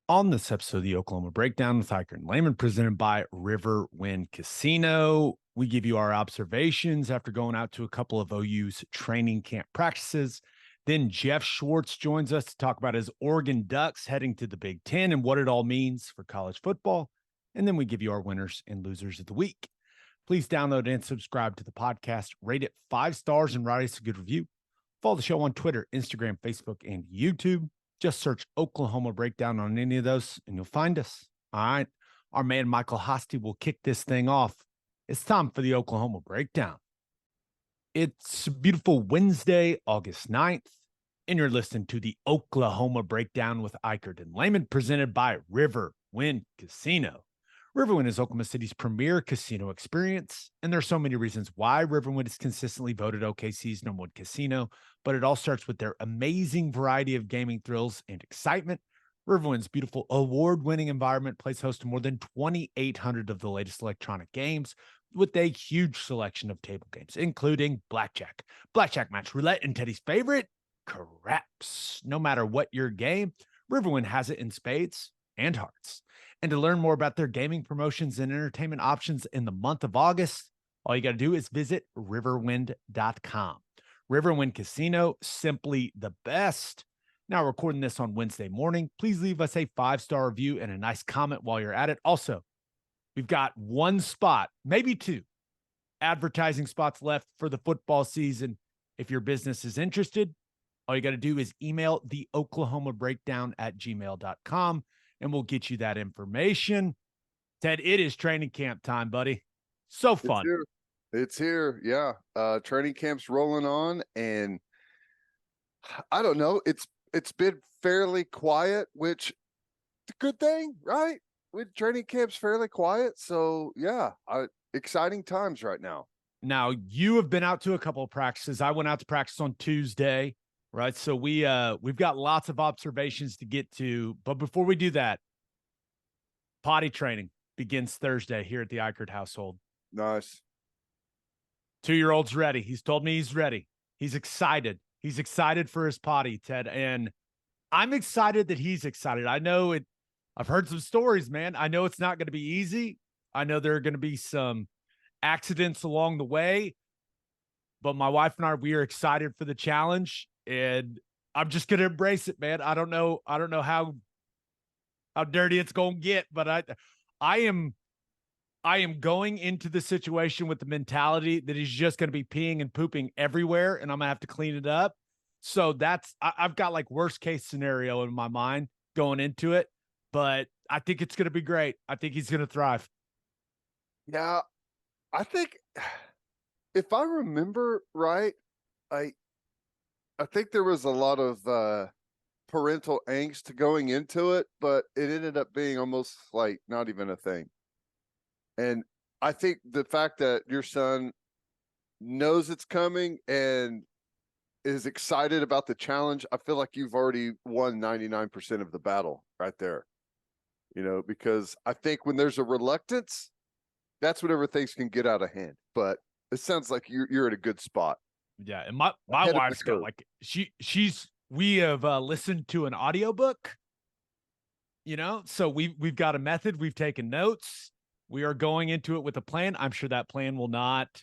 On this episode of the Oklahoma Breakdown with Ikard and Lehman, presented by Riverwind Casino, we give you our observations after going out to a couple of OU's training camp practices. Then Geoff Schwartz joins us to talk about his Oregon Ducks heading to the Big Ten and what it all means for college football. And then we give you our winners and losers of the week. Please download and subscribe to the podcast, rate it 5 stars, and write us a good review. Follow the show on Twitter, Instagram, Facebook, and YouTube. Just search Oklahoma Breakdown on any of those, and you'll find us. All right. Our man, Michael Hosty, will kick this thing off. It's time for the Oklahoma Breakdown. It's a beautiful Wednesday, August 9th, and you're listening to the Oklahoma Breakdown with Ikard and Lehman, presented by Riverwind Casino. Riverwind is Oklahoma City's premier casino experience, and there are so many reasons why Riverwind is consistently voted OKC's #1 casino, but it all starts with their amazing variety of gaming thrills and excitement. Riverwind's beautiful award-winning environment plays host to more than 2,800 of the latest electronic games with a huge selection of table games, including blackjack, match, roulette, and Teddy's favorite, craps. No matter what your game, Riverwind has it in spades and hearts. And to learn more about their gaming promotions and entertainment options in the month of August, all you got to do is visit riverwind.com. Riverwind Casino, simply the best. Now, recording this on Wednesday morning, please leave us a 5-star review and a nice comment while you're at it. Also, we've got 1 spot, maybe 2 advertising spots left for the football season. If your business is interested, all you got to do is email the Oklahoma Breakdown at gmail.com. And we'll get you that information. Ted, it is training camp time, buddy. So fun. It's here. Yeah. Training camp's rolling on, and I don't know. It's been fairly quiet, which is a good thing, right? With training camp's fairly quiet. So yeah, exciting times right now. Now, you have been out to a couple of practices. I went out to practice on Tuesday. Right. So we've got lots of observations to get to. But before we do that, potty training begins Thursday here at the Ikard household. Nice. 2-year-old's ready. He's told me he's ready. He's excited. He's excited for his potty, Ted. And I'm excited that he's excited. I know it. I've heard some stories, man. I know it's not going to be easy. I know there are going to be some accidents along the way. But my wife and I, we are excited for the challenge. And I'm just going to embrace it, man. I don't know how dirty it's going to get, but I am going into the situation with the mentality that he's just going to be peeing and pooping everywhere, and I'm going to have to clean it up. So I've got like worst case scenario in my mind going into it, but I think it's going to be great. I think he's going to thrive. Yeah. I think if I remember right, I think there was a lot of parental angst going into it, but it ended up being almost like not even a thing. And I think the fact that your son knows it's coming and is excited about the challenge, I feel like you've already won 99% of the battle right there. You know, because I think when there's a reluctance, that's whenever things can get out of hand. But it sounds like you're at a good spot. Yeah, and my wife's got like we have listened to an audiobook, you know, so we've got a method, we've taken notes, we are going into it with a plan. I'm sure that plan will not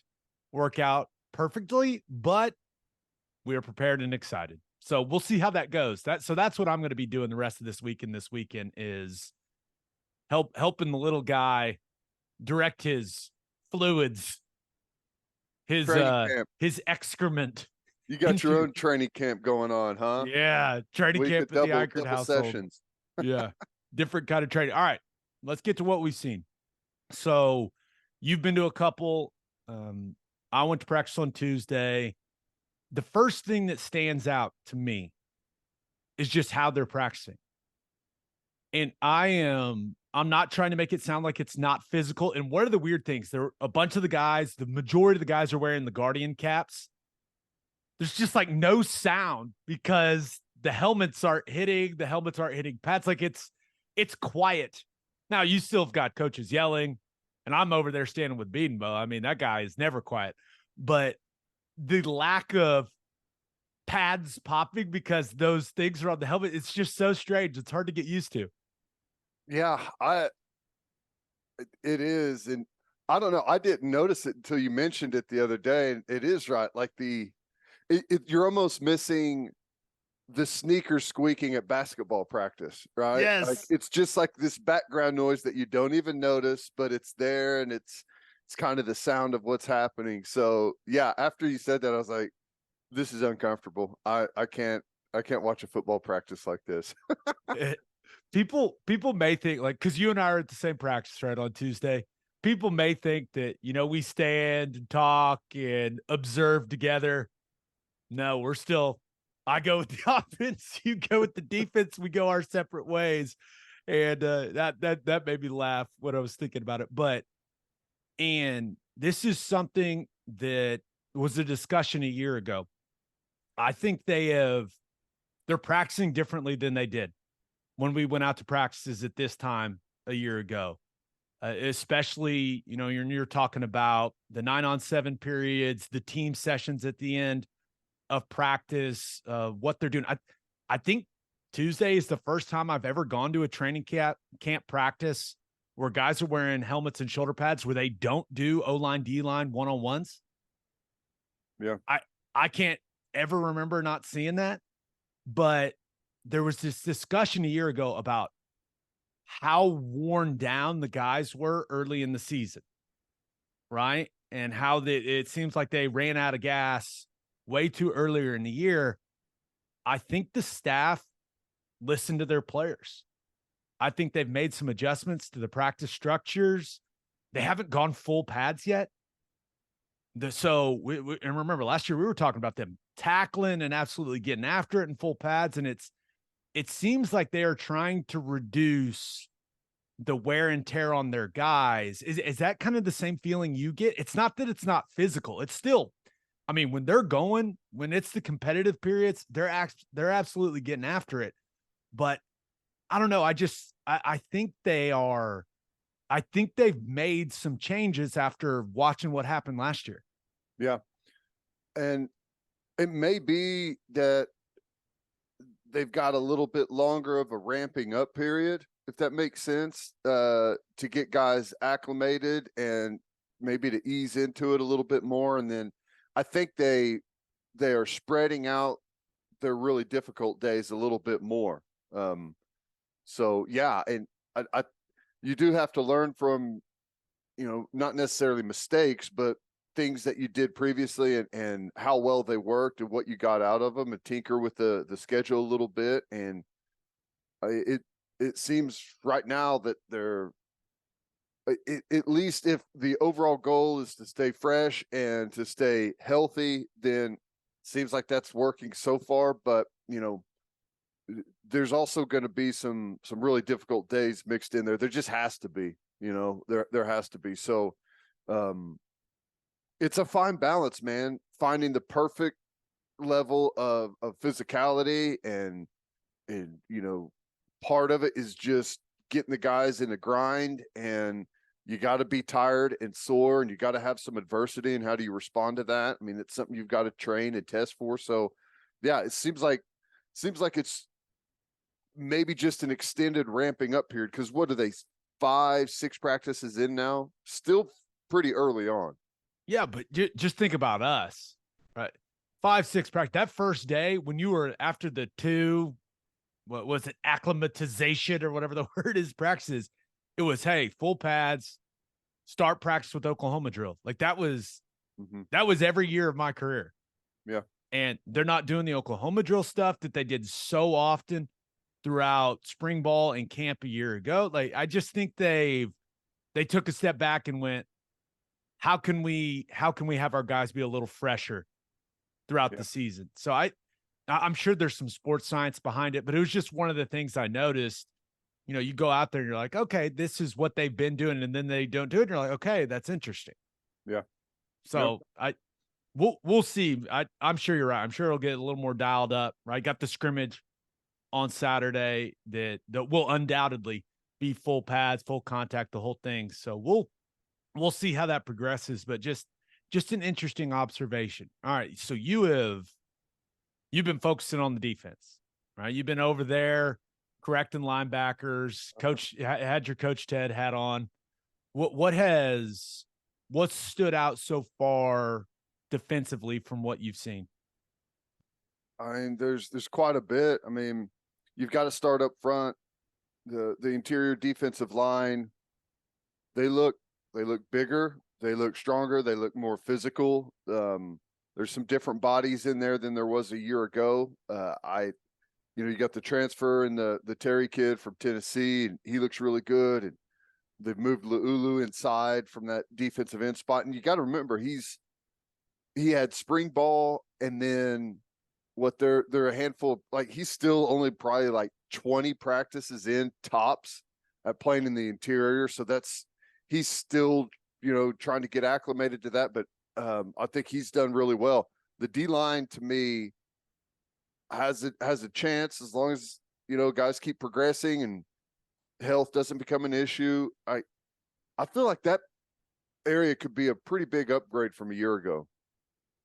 work out perfectly, but we are prepared and excited. So we'll see how that goes. That's what I'm going to be doing the rest of this week and this weekend is helping the little guy direct his fluids. His excrement. You got your own training camp going on, huh? Yeah, training camp at the Ikard household. Sessions. Yeah, different kind of training. All right, let's get to what we've seen. So you've been to a couple. I went to practice on Tuesday. The first thing that stands out to me is just how they're practicing. And I'm not trying to make it sound like it's not physical. And one of the weird things, there are a bunch of the guys, the majority of the guys are wearing the Guardian caps. There's just like no sound because the helmets aren't hitting pads. Like it's quiet. Now you still have got coaches yelling, and I'm over there standing with Biedenbow. I mean, that guy is never quiet, but the lack of pads popping because those things are on the helmet, it's just so strange. It's hard to get used to. Yeah, it is. And I don't know. I didn't notice it until you mentioned it the other day. And it is right. Like you're almost missing the sneakers squeaking at basketball practice, right? Like Yes. it's just like this background noise that you don't even notice, but it's there, and it's kind of the sound of what's happening. So yeah, after you said that, I was like, this is uncomfortable. I can't watch a football practice like this. People may think, like, because you and I are at the same practice, right, on Tuesday. People may think that, we stand and talk and observe together. No, we're still, I go with the offense, you go with the defense, we go our separate ways. And that made me laugh when I was thinking about it. And this is something that was a discussion a year ago. I think they're practicing differently than they did when we went out to practices at this time a year ago. Especially, you're talking about the 9-on-7 periods, the team sessions at the end of practice, what they're doing. I think Tuesday is the first time I've ever gone to a training camp practice where guys are wearing helmets and shoulder pads, where they don't do O-line, D-line one-on-ones. Yeah. I can't ever remember not seeing that. But there was this discussion a year ago about how worn down the guys were early in the season, right? And how it seems like they ran out of gas way too earlier in the year. I think the staff listened to their players. I think they've made some adjustments to the practice structures. They haven't gone full pads yet. And remember last year we were talking about them tackling and absolutely getting after it in full pads. And it seems like they are trying to reduce the wear and tear on their guys. Is that kind of the same feeling you get? It's not that it's not physical. It's still, when they're going, when it's the competitive periods, they're absolutely getting after it. But I don't know. I think I think they've made some changes after watching what happened last year. Yeah. And it may be that they've got a little bit longer of a ramping up period, if that makes sense, to get guys acclimated and maybe to ease into it a little bit more. And then I think they are spreading out their really difficult days a little bit more. So yeah, and I you do have to learn from, not necessarily mistakes, but things that you did previously, and how well they worked and what you got out of them, and tinker with the schedule a little bit. And it seems right now that they're, at least if the overall goal is to stay fresh and to stay healthy, then seems like that's working so far. But there's also going to be some really difficult days mixed in there. There just has to be, there has to be. So it's a fine balance, man, finding the perfect level of physicality, and part of it is just getting the guys in the grind, and you got to be tired and sore, and you got to have some adversity. And how do you respond to that? It's something you've got to train and test for. So yeah, it seems like it's maybe just an extended ramping up period. Cause what are they, 5-6 practices in now? Still pretty early on. Yeah, but just think about us, right? 5-6 practice. That first day when you were after the 2, what was it, acclimatization or whatever the word is, practices, it was, hey, full pads, start practice with Oklahoma drill. Like that was every year of my career. Yeah. And they're not doing the Oklahoma drill stuff that they did so often throughout spring ball and camp a year ago. Like, I just think they took a step back and went, how can we have our guys be a little fresher throughout the season? So I'm sure there's some sports science behind it, but it was just one of the things I noticed. You go out there and you're like, okay, this is what they've been doing, and then they don't do it. And you're like, okay, that's interesting. Yeah. So we'll see. I'm sure you're right. I'm sure it'll get a little more dialed up, right? Got the scrimmage on Saturday that will undoubtedly be full pads, full contact, the whole thing. So we'll see how that progresses, but just an interesting observation. All right. So you've been focusing on the defense, right? You've been over there correcting linebackers. Coach had your Coach Ted hat on. What's stood out so far defensively from what you've seen? I mean, there's quite a bit. I mean, you've got to start up front. The interior defensive line, they look bigger, they look stronger, they look more physical. There's some different bodies in there than there was a year ago. You got the transfer and the Terry kid from Tennessee, and he looks really good. And they've moved Laulu inside from that defensive end spot. And you got to remember, he had spring ball, and then they're a handful of, like, he's still only probably like 20 practices in tops at playing in the interior. So he's still, trying to get acclimated to that. But I think he's done really well. The D-line, to me, has a chance as long as, guys keep progressing and health doesn't become an issue. I feel like that area could be a pretty big upgrade from a year ago.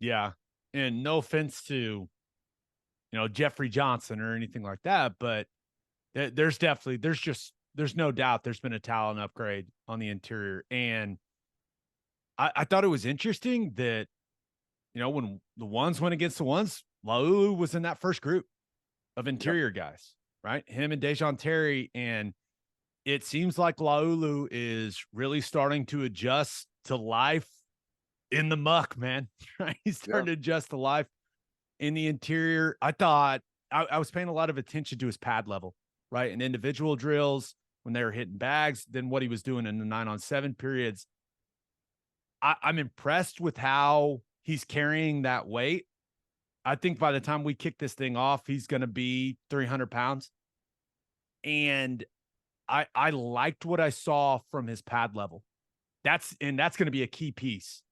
Yeah. And no offense to, Jeffrey Johnson or anything like that, but there's no doubt there's been a talent upgrade on the interior. And I thought it was interesting that, when the ones went against the ones, Laulu was in that first group of interior guys, right? Him and Dejon Terry. And it seems like Laulu is really starting to adjust to life in the muck, man. Right? He's starting to adjust to life in the interior. I thought I was paying a lot of attention to his pad level, right? And individual drills when they were hitting bags, then what he was doing in the 9-on-7 periods. I'm impressed with how he's carrying that weight. I think by the time we kick this thing off, he's going to be 300 pounds. And I liked what I saw from his pad level. That's going to be a key piece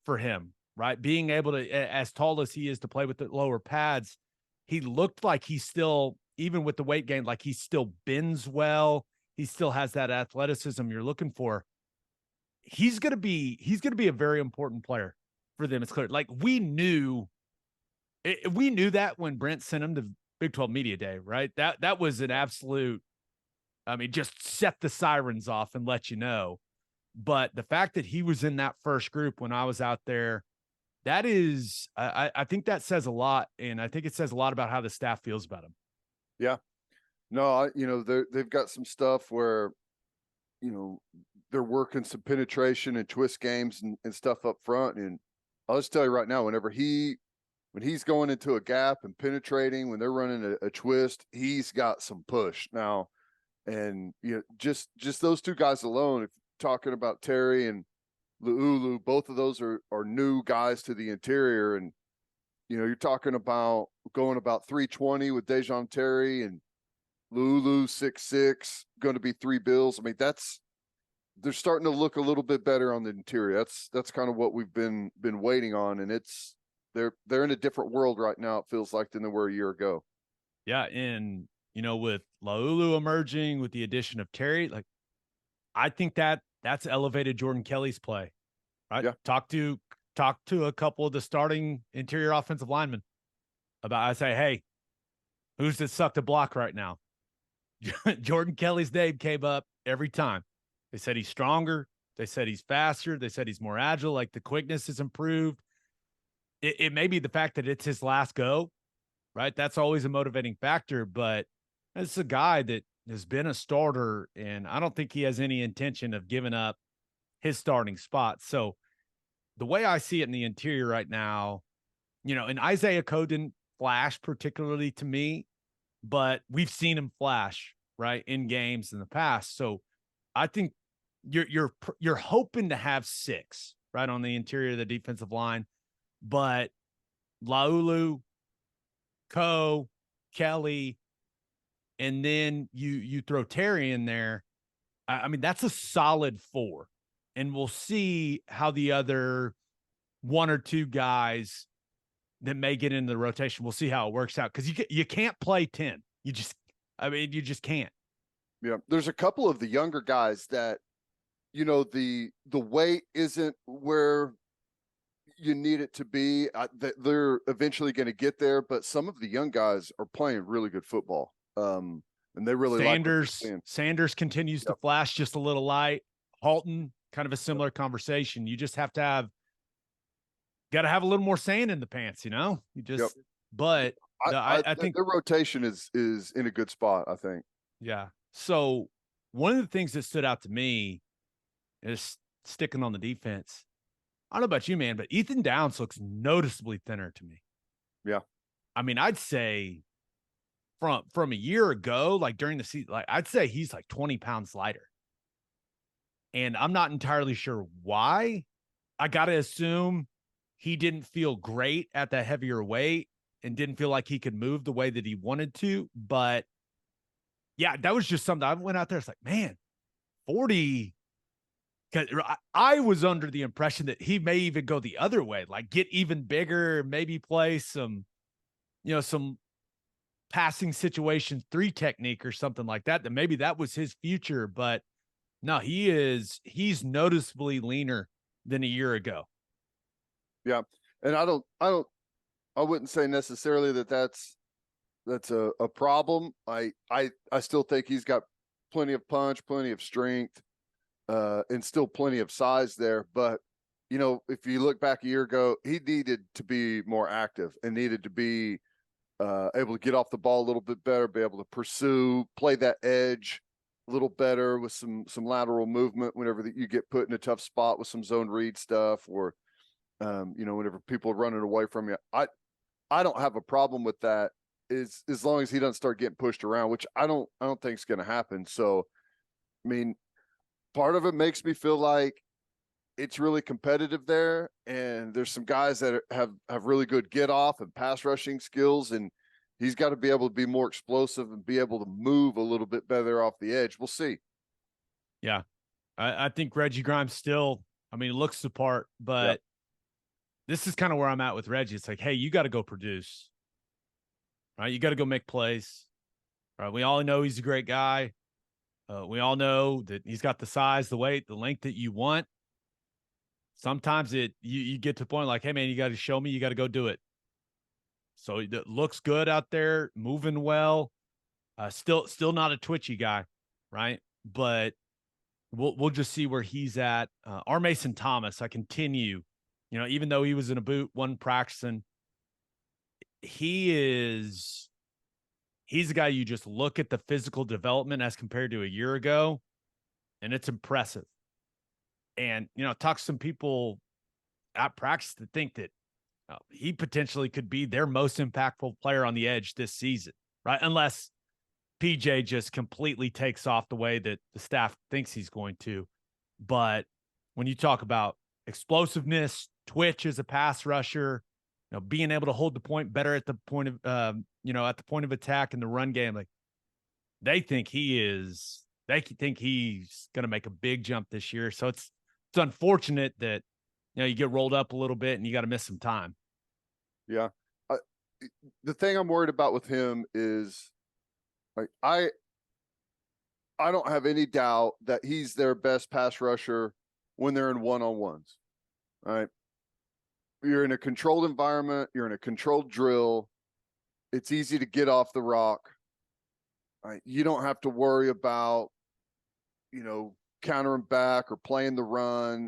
for him, right? Being able to, as tall as he is, to play with the lower pads, he looked like he's still, even with the weight gain, like he still bends well. He still has that athleticism you're looking for. He's going to be a very important player for them. It's clear. Like we knew that when Brent sent him to Big 12 Media Day, right? That was an absolute, just set the sirens off and let you know. But the fact that he was in that first group when I was out there, that is, I think that says a lot. And I think it says a lot about how the staff feels about him. Yeah. No, they've got some stuff where, they're working some penetration and twist games and stuff up front. And I'll just tell you right now, when he's going into a gap and penetrating, when they're running a twist, he's got some push now. And just those two guys alone, if talking about Terry and Laulu, both of those are new guys to the interior. And, you're talking about going about 320 with Dejon Terry and Laulu 6'6", going to be 3 bills. I mean, they're starting to look a little bit better on the interior. That's kind of what we've been waiting on. And they're in a different world right now, it feels like, than they were a year ago. Yeah. And, with Laulu emerging, with the addition of Terry, like, I think that's elevated Jordan Kelly's play, right? Yeah. Talk to a couple of the starting interior offensive linemen about, I say, hey, who's that sucked a block right now? Jordan Kelly's name came up every time. They said he's stronger. They said he's faster. They said he's more agile. Like the quickness is improved. It may be the fact that it's his last go, right? That's always a motivating factor, but it's a guy that has been a starter, and I don't think he has any intention of giving up his starting spot. So the way I see it in the interior right now, and Isaiah Coe didn't flash particularly to me, but we've seen him flash, right, in games in the past. So I think you're hoping to have 6, right, on the interior of the defensive line, but Laulu, Coe, Kelly, and then you throw Terry in there. I mean, that's a solid 4. And we'll see how the other 1 or 2 guys that may get into the rotation, we'll see how it works out. Because you can't play 10. You just can't. Yeah. There's a couple of the younger guys that, the weight isn't where you need it to be. That they're eventually going to get there, but some of the young guys are playing really good football. and they really Sanders continues to flash just a little light. Halton, kind of a similar conversation. You just have to got to have a little more sand in the pants, you just, but I think their rotation is in a good spot, I think. Yeah. So one of the things that stood out to me is sticking on the defense. I don't know about you, man, but Ethan Downs looks noticeably thinner to me. Yeah. I mean, I'd say from a year ago, like during the season, like I'd say he's like 20 pounds lighter. And I'm not entirely sure why. I got to assume he didn't feel great at that heavier weight and didn't feel like he could move the way that he wanted to. But yeah, that was just something I went out there. It's like, man, 40. Because I was under the impression that he may even go the other way, like get even bigger, maybe play some passing situation 3 technique or something like that, that maybe that was his future. But no, he's noticeably leaner than a year ago. Yeah. And I wouldn't say necessarily that's a problem. I still think he's got plenty of punch, plenty of strength, and still plenty of size there. But, if you look back a year ago, he needed to be more active and needed to be able to get off the ball a little bit better, be able to pursue, play that edge a little better with some lateral movement whenever you get put in a tough spot with some zone read stuff, or, whenever people are running away from you. I don't have a problem with that as long as he doesn't start getting pushed around, which I don't think is going to happen. So, I mean, part of it makes me feel like it's really competitive there, and there's some guys that have really good get off and pass rushing skills, and he's got to be able to be more explosive and be able to move a little bit better off the edge. We'll see. Yeah. I think Reggie Grimes still, looks the part, but this is kind of where I'm at with Reggie. It's like, hey, you got to go produce, right? You got to go make plays, right? We all know he's a great guy. We all know that he's got the size, the weight, the length that you want. Sometimes you get to the point like, hey, man, you got to show me, you got to go do it. So it looks good out there, moving well. Still not a twitchy guy, right? But we'll just see where he's at. Our Mason Thomas, I continue, even though he was in a boot, one practicing, he's a guy you just look at the physical development as compared to a year ago, and it's impressive. And, talk to some people at practice that think that he potentially could be their most impactful player on the edge this season, right? Unless PJ just completely takes off the way that the staff thinks he's going to. But when you talk about explosiveness, twitch as a pass rusher, being able to hold the point better at the point of, at the point of attack in the run game, like they think he's going to make a big jump this year. So it's unfortunate that, you get rolled up a little bit and you got to miss some time. Yeah. The thing I'm worried about with him is, like, I don't have any doubt that he's their best pass rusher when they're in one-on-ones. All right. You're in a controlled environment. You're in a controlled drill. It's easy to get off the rock. All right. You don't have to worry about, countering back or playing the run.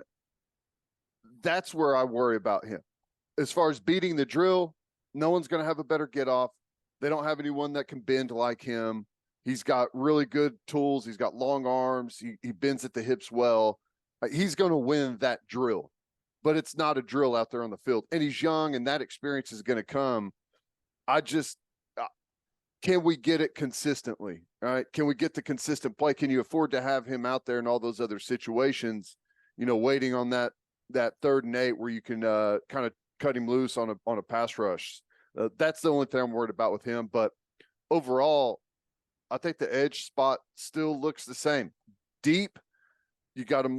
That's where I worry about him. As far as beating the drill, no one's going to have a better get off. They don't have anyone that can bend like him. He's got really good tools. He's got long arms. He bends at the hips well. He's going to win that drill, but it's not a drill out there on the field. And he's young, and that experience is going to come. Can we get it consistently? All right. Can we get the consistent play? Can you afford to have him out there in all those other situations, waiting on that 3rd and 8 where you can kind of cut him loose on a pass rush? That's the only thing I'm worried about with him. But overall, I think the edge spot still looks the same. Deep, you got a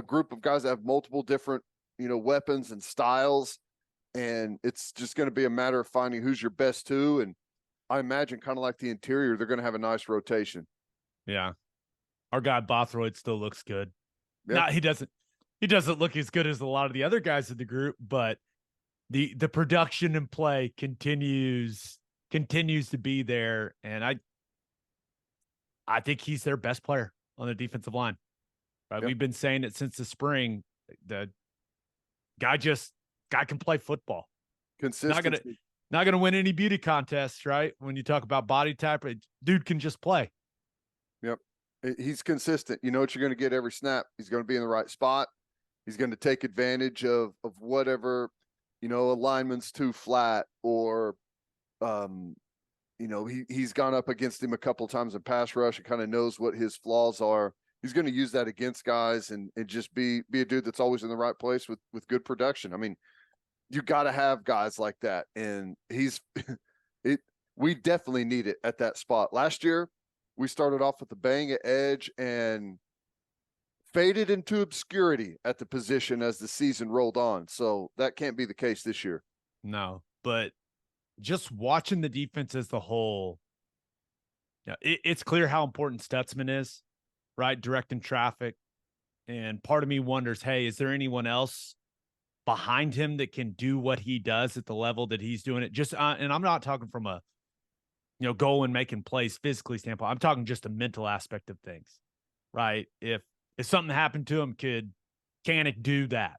group of guys that have multiple different, weapons and styles. And it's just going to be a matter of finding who's your best 2. And I imagine, kind of like the interior, they're going to have a nice rotation. Yeah. Our guy Bothroyd still looks good. Yeah. No, he doesn't look as good as a lot of the other guys in the group, but the production and play continues to be there. And I think he's their best player on the defensive line. Right? Yep. We've been saying it since the spring. The guy can play football. Consistency. Not gonna win any beauty contests, right? When you talk about body type, dude can just play. Yep. He's consistent. You know what you're going to get every snap. He's going to be in the right spot. He's going to take advantage of whatever, a lineman's too flat, or he's gone up against him a couple of times in pass rush and kind of knows what his flaws are. He's going to use that against guys and just be a dude that's always in the right place with good production. I mean, you got to have guys like that, and we definitely need it at that spot. Last year, we started off with a bang at edge and faded into obscurity at the position as the season rolled on. So that can't be the case this year. No, but just watching the defense as the whole, it's clear how important Stutzman is, right? Directing traffic. And part of me wonders, hey, is there anyone else behind him that can do what he does at the level that he's doing it? Just, and I'm not talking from a, goal and making plays physically standpoint. I'm talking just a mental aspect of things, right? If something happened to him, can it do that,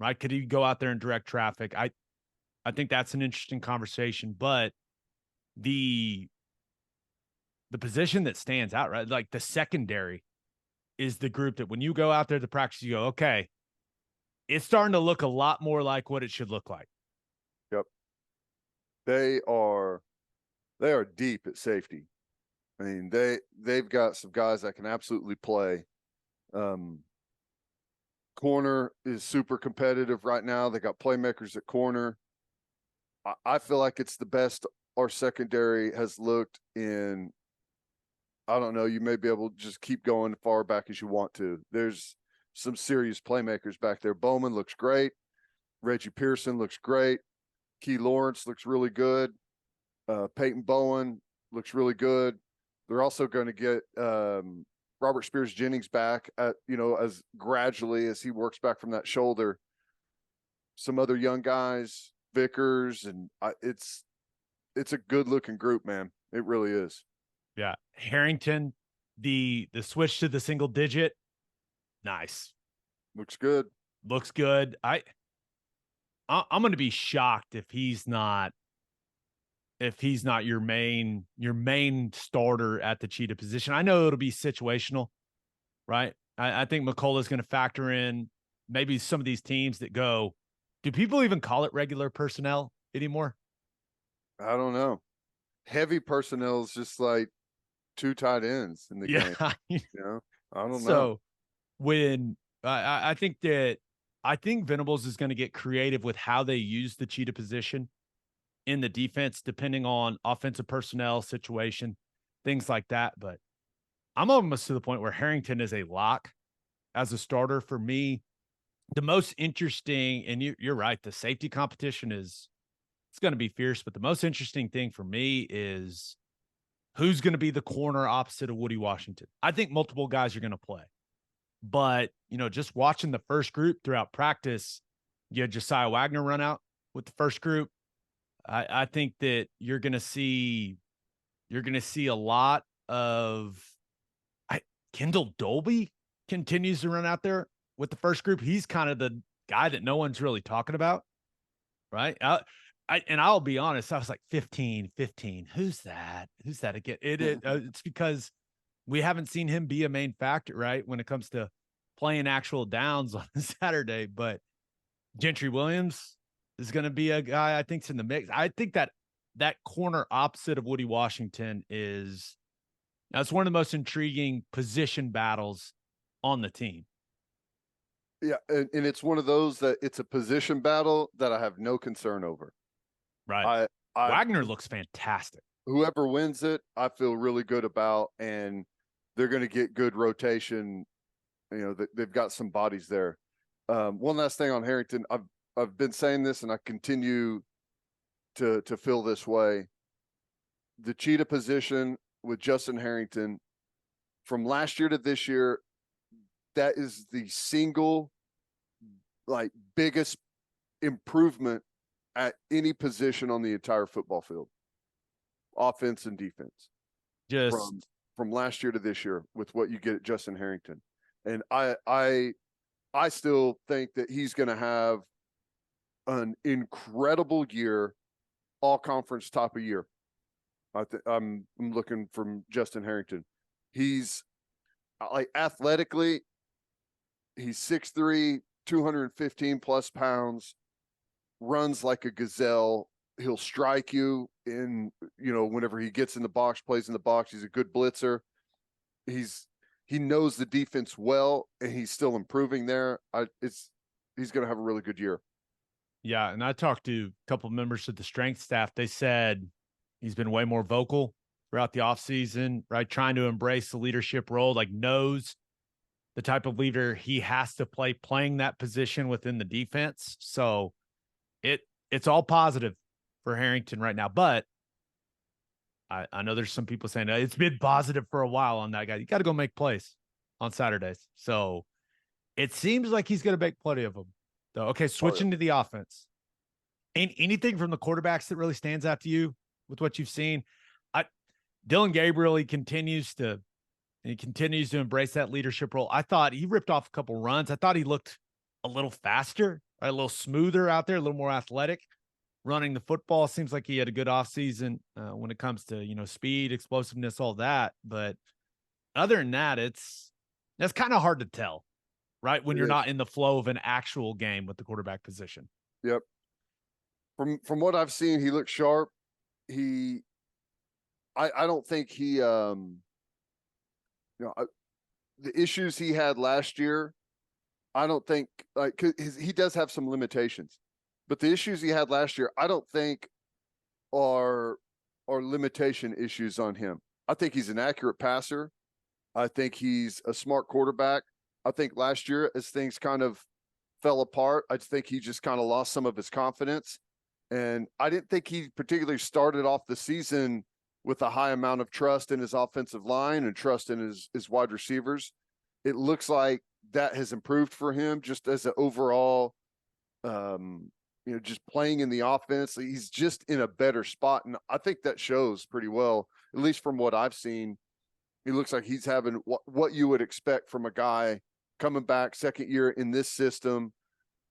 right? Could he go out there and direct traffic? I think that's an interesting conversation, but the position that stands out, right? Like the secondary is the group that when you go out there to practice, you go, okay, it's starting to look a lot more like what it should look like. Yep. They are deep at safety. I mean, they've got some guys that can absolutely play. Corner is super competitive right now. They got playmakers at corner. I feel like it's the best our secondary has looked in. I don't know. You may be able to just keep going far back as you want to. There's some serious playmakers back there. Bowman looks great. Reggie Pearson looks great. Key Lawrence looks really good. Peyton Bowen looks really good. They're also going to get Robert Spears Jennings back as gradually as he works back from that shoulder. Some other young guys, Vickers, and it's a good looking group, man. It really is. Yeah. Harrington, the switch to the single digit. Nice. Looks good. Looks good. I'm going to be shocked if he's not your main starter at the cheetah position. I know it'll be situational, right? I think McCullough's going to factor in maybe some of these teams that go, do people even call it regular personnel anymore? I don't know. Heavy personnel is just like two tight ends in the game. I don't know. So when I think Venables is going to get creative with how they use the cheetah position in the defense, depending on offensive personnel situation, things like that. But I'm almost to the point where Harrington is a lock as a starter for me. The most interesting, and you're right, the safety competition it's going to be fierce, but the most interesting thing for me is who's going to be the corner opposite of Woody Washington. I think multiple guys are going to play, but just watching the first group throughout practice, you had Josiah Wagner run out with the first group. I think that you're going to see a lot of Kendall Dolby continues to run out there with the first group. He's kind of the guy that no one's really talking about, right? I'll be honest, I was like 15. Who's that again? It's because we haven't seen him be a main factor, right, when it comes to playing actual downs on Saturday. But Gentry Williams is going to be a guy I think's in the mix. I think that corner opposite of Woody Washington that's one of the most intriguing position battles on the team. Yeah, and it's one of those that it's a position battle that I have no concern over. Right. Wagner looks fantastic. Whoever wins it, I feel really good about, and they're going to get good rotation. They've got some bodies there. One last thing on Harrington. I've been saying this, and I continue to feel this way. The cheetah position with Justin Harrington from last year to this year, that is the single biggest improvement at any position on the entire football field, offense and defense. from last year to this year with what you get at Justin Harrington. And I still think that he's going to have an incredible year, all conference top of year. I'm looking from Justin Harrington. He's like athletically, he's 6'3", 215 plus pounds, runs like a gazelle. He'll strike you in, whenever he gets in the box, plays in the box. He's a good blitzer. He knows the defense well, and he's still improving there. He's going to have a really good year. Yeah, and I talked to a couple of members of the strength staff. They said he's been way more vocal throughout the offseason, right? Trying to embrace the leadership role, like knows the type of leader he has to play, playing that position within the defense. So it's all positive for Harrington right now. But I know there's some people saying it's been positive for a while on that guy. You got to go make plays on Saturdays. So it seems like he's going to make plenty of them. So, okay, switching to the offense. Anything from the quarterbacks that really stands out to you with what you've seen? Dylan Gabriel, he continues to embrace that leadership role. I thought he ripped off a couple runs. I thought he looked a little faster, right? A little smoother out there, a little more athletic running the football. Seems like he had a good offseason when it comes to, speed, explosiveness, all that. But other than that, that's kind of hard to tell, right? When you're not in the flow of an actual game with the quarterback position. Yep. From what I've seen, he looks sharp. I don't think he, the issues he had last year, I don't think he does have some limitations, but the issues he had last year, I don't think are limitation issues on him. I think he's an accurate passer. I think he's a smart quarterback. I think last year, as things kind of fell apart, I think he just kind of lost some of his confidence. And I didn't think he particularly started off the season with a high amount of trust in his offensive line and trust in his wide receivers. It looks like that has improved for him just as an overall, just playing in the offense. He's just in a better spot. And I think that shows pretty well, at least from what I've seen. He looks like he's having what you would expect from a guy coming back second year in this system,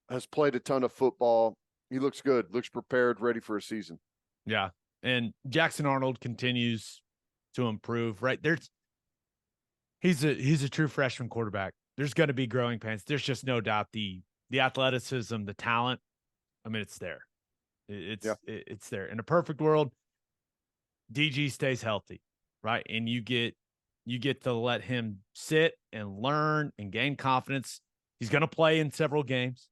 has played a ton of football. He looks good, looks prepared, ready for a season. Yeah. And Jackson Arnold continues to improve, right? He's a true freshman quarterback. There's going to be growing pains. There's just no doubt the athleticism, the talent. I mean, it's there. It's there. In a perfect world, DG stays healthy, right? And you get to let him sit and learn and gain confidence. He's going to play in several games,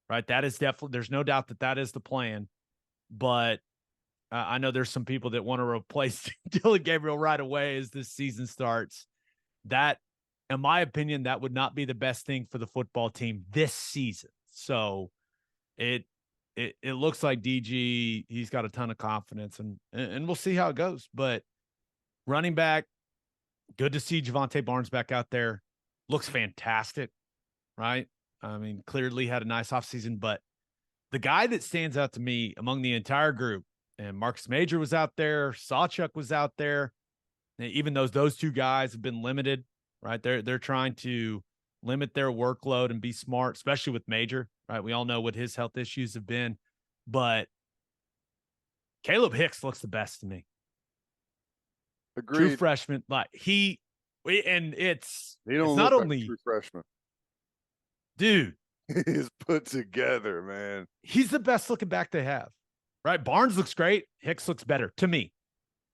right? That is definitely, there's no doubt that is the plan. But I know there's some people that want to replace Dylan Gabriel right away as this season starts. That, in my opinion, that would not be the best thing for the football team this season. So it looks like DG, he's got a ton of confidence, and we'll see how it goes. But running back, good to see Javonte Barnes back out there. Looks fantastic, right? I mean, clearly had a nice offseason, but the guy that stands out to me among the entire group, and Marcus Major was out there, Sawchuk was out there, even though those two guys have been limited, right? They're trying to limit their workload and be smart, especially with Major, right? We all know what his health issues have been, but Caleb Hicks looks the best to me. Agreed. True freshman, like it's not only true freshman, dude. He's put together, man. He's the best looking back they have, right? Barnes looks great. Hicks looks better to me.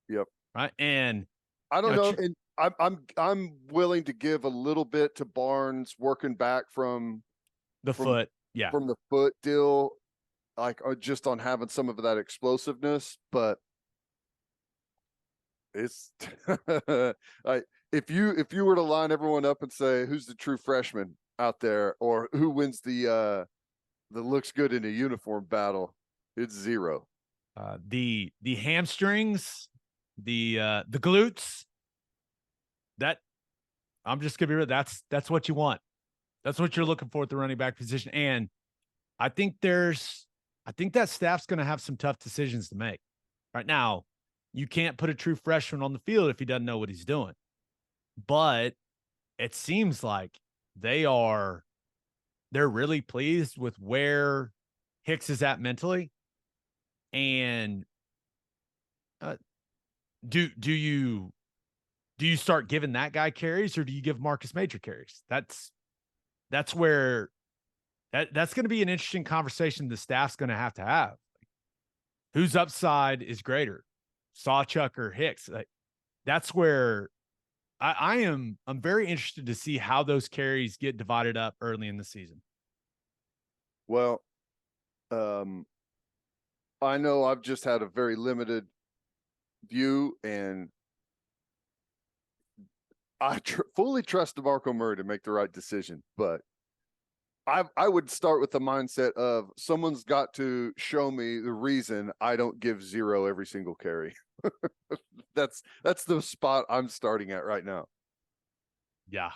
Yep. Right, and I don't know, and I'm willing to give a little bit to Barnes working back from the foot deal, like just on having some of that explosiveness, but it's like if you were to line everyone up and say who's the true freshman out there or who wins the looks good in a uniform battle, it's zero. The hamstrings, the glutes, that I'm just gonna be real, that's what you want. That's what you're looking for at the running back position. And I think that staff's gonna have some tough decisions to make. Right now, you can't put a true freshman on the field if he doesn't know what he's doing. but it seems like they're really pleased with where Hicks is at mentally. And do you start giving that guy carries, or do you give Marcus Major carries? That's where that's going to be an interesting conversation the staff's going to have. Whose upside is greater, Sawchuk or Hicks? That's where I'm very interested to see how those carries get divided up early in the season. Well, I know I've just had a very limited view, and I fully trust DeMarco Murray to make the right decision, but I would start with the mindset of someone's got to show me the reason I don't give 0 every single carry. That's the spot I'm starting at right now. Yeah.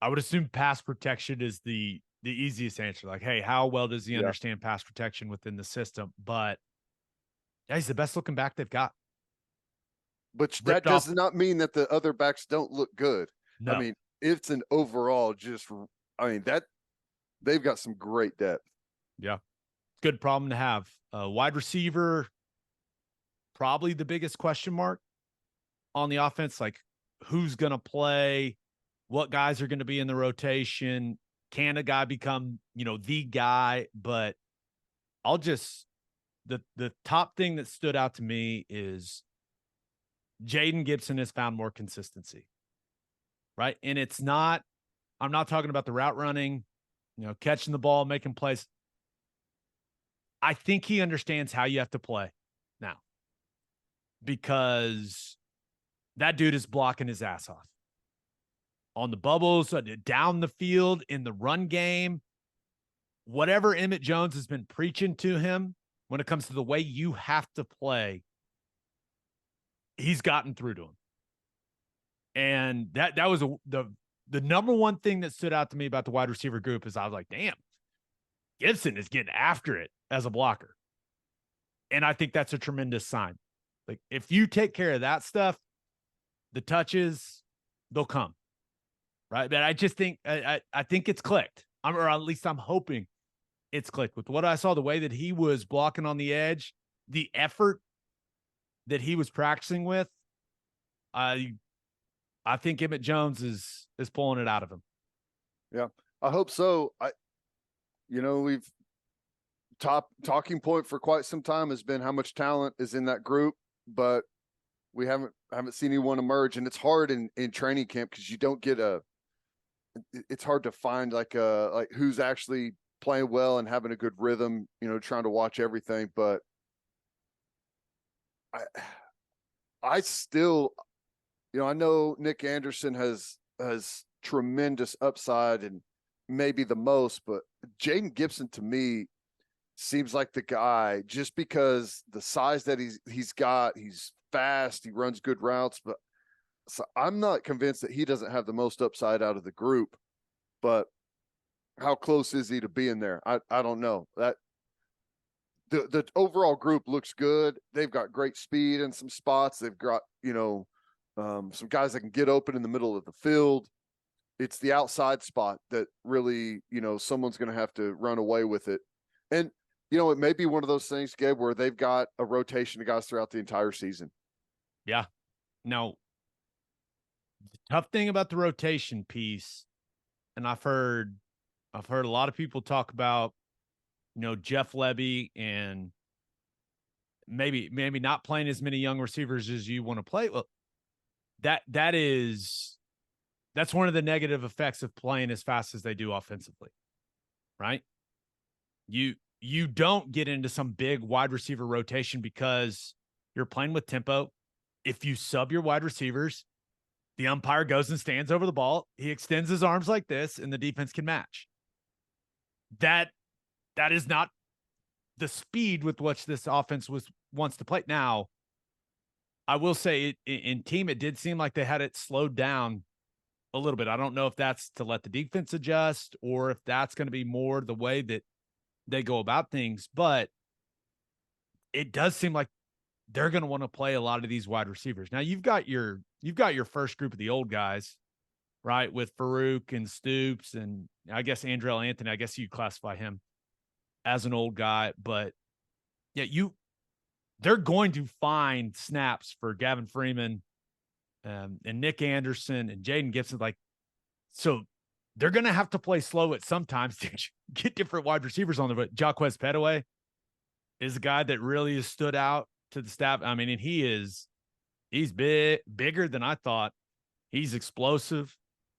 I would assume pass protection is the easiest answer. Like, hey, how well does he understand pass protection within the system? But yeah, he's the best looking back they've got. But that does not mean that the other backs don't look good. No. I mean, it's an overall that they've got some great depth. Yeah. Good problem to have. Wide receiver, probably the biggest question mark on the offense. Like, who's going to play? What guys are going to be in the rotation? Can a guy become, the guy? But the top thing that stood out to me is Jaden Gibson has found more consistency, right? And I'm not talking about the route running, catching the ball, making plays. I think he understands how you have to play now, because that dude is blocking his ass off on the bubbles, down the field, in the run game. Whatever Emmett Jones has been preaching to him when it comes to the way you have to play, he's gotten through to him. And that was the number one thing that stood out to me about the wide receiver group is I was like, damn, Gibson is getting after it as a blocker. And I think that's a tremendous sign. Like, if you take care of that stuff, the touches, they'll come. Right. But I just think, I think it's clicked. Or at least I'm hoping it's clicked with what I saw, the way that he was blocking on the edge, the effort that he was practicing with. I think Emmett Jones is pulling it out of him. Yeah, I hope so. We've talking point for quite some time has been how much talent is in that group, but we haven't seen anyone emerge, and it's hard in training camp because you don't get it's hard to find like who's actually playing well and having a good rhythm, trying to watch everything. But I still, I know Nick Anderson has tremendous upside and maybe the most, but Jaden Gibson to me seems like the guy, just because the size that he's got. He's fast, he runs good routes, but so I'm not convinced that he doesn't have the most upside out of the group. But how close is he to being there? I don't know. That the overall group looks good. They've got great speed in some spots. They've got, some guys that can get open in the middle of the field. It's the outside spot that really, someone's going to have to run away with it. And, it may be one of those things, Gabe, where they've got a rotation of guys throughout the entire season. Yeah. Now, the tough thing about the rotation piece, and I've heard a lot of people talk about, Jeff Lebby and maybe not playing as many young receivers as you want to play. Well, that's one of the negative effects of playing as fast as they do offensively, right? You don't get into some big wide receiver rotation because you're playing with tempo. If you sub your wide receivers, the umpire goes and stands over the ball. He extends his arms like this, and the defense can match. That is not the speed with which this offense wants to play. Now, I will say in team, it did seem like they had it slowed down a little bit. I don't know if that's to let the defense adjust or if that's going to be more the way that they go about things, but it does seem like they're going to want to play a lot of these wide receivers. Now, you've got your you've got your first group of the old guys, right? With Farouk and Stoops and I guess Andrell Anthony. I guess you classify him as an old guy, but yeah, they're going to find snaps for Gavin Freeman and Nick Anderson and Jaden Gibson. Like, so they're going to have to play slow at sometimes to get different wide receivers on there. But Jaquez Petaway is a guy that really has stood out to the staff. I mean, and he's bigger than I thought. He's explosive,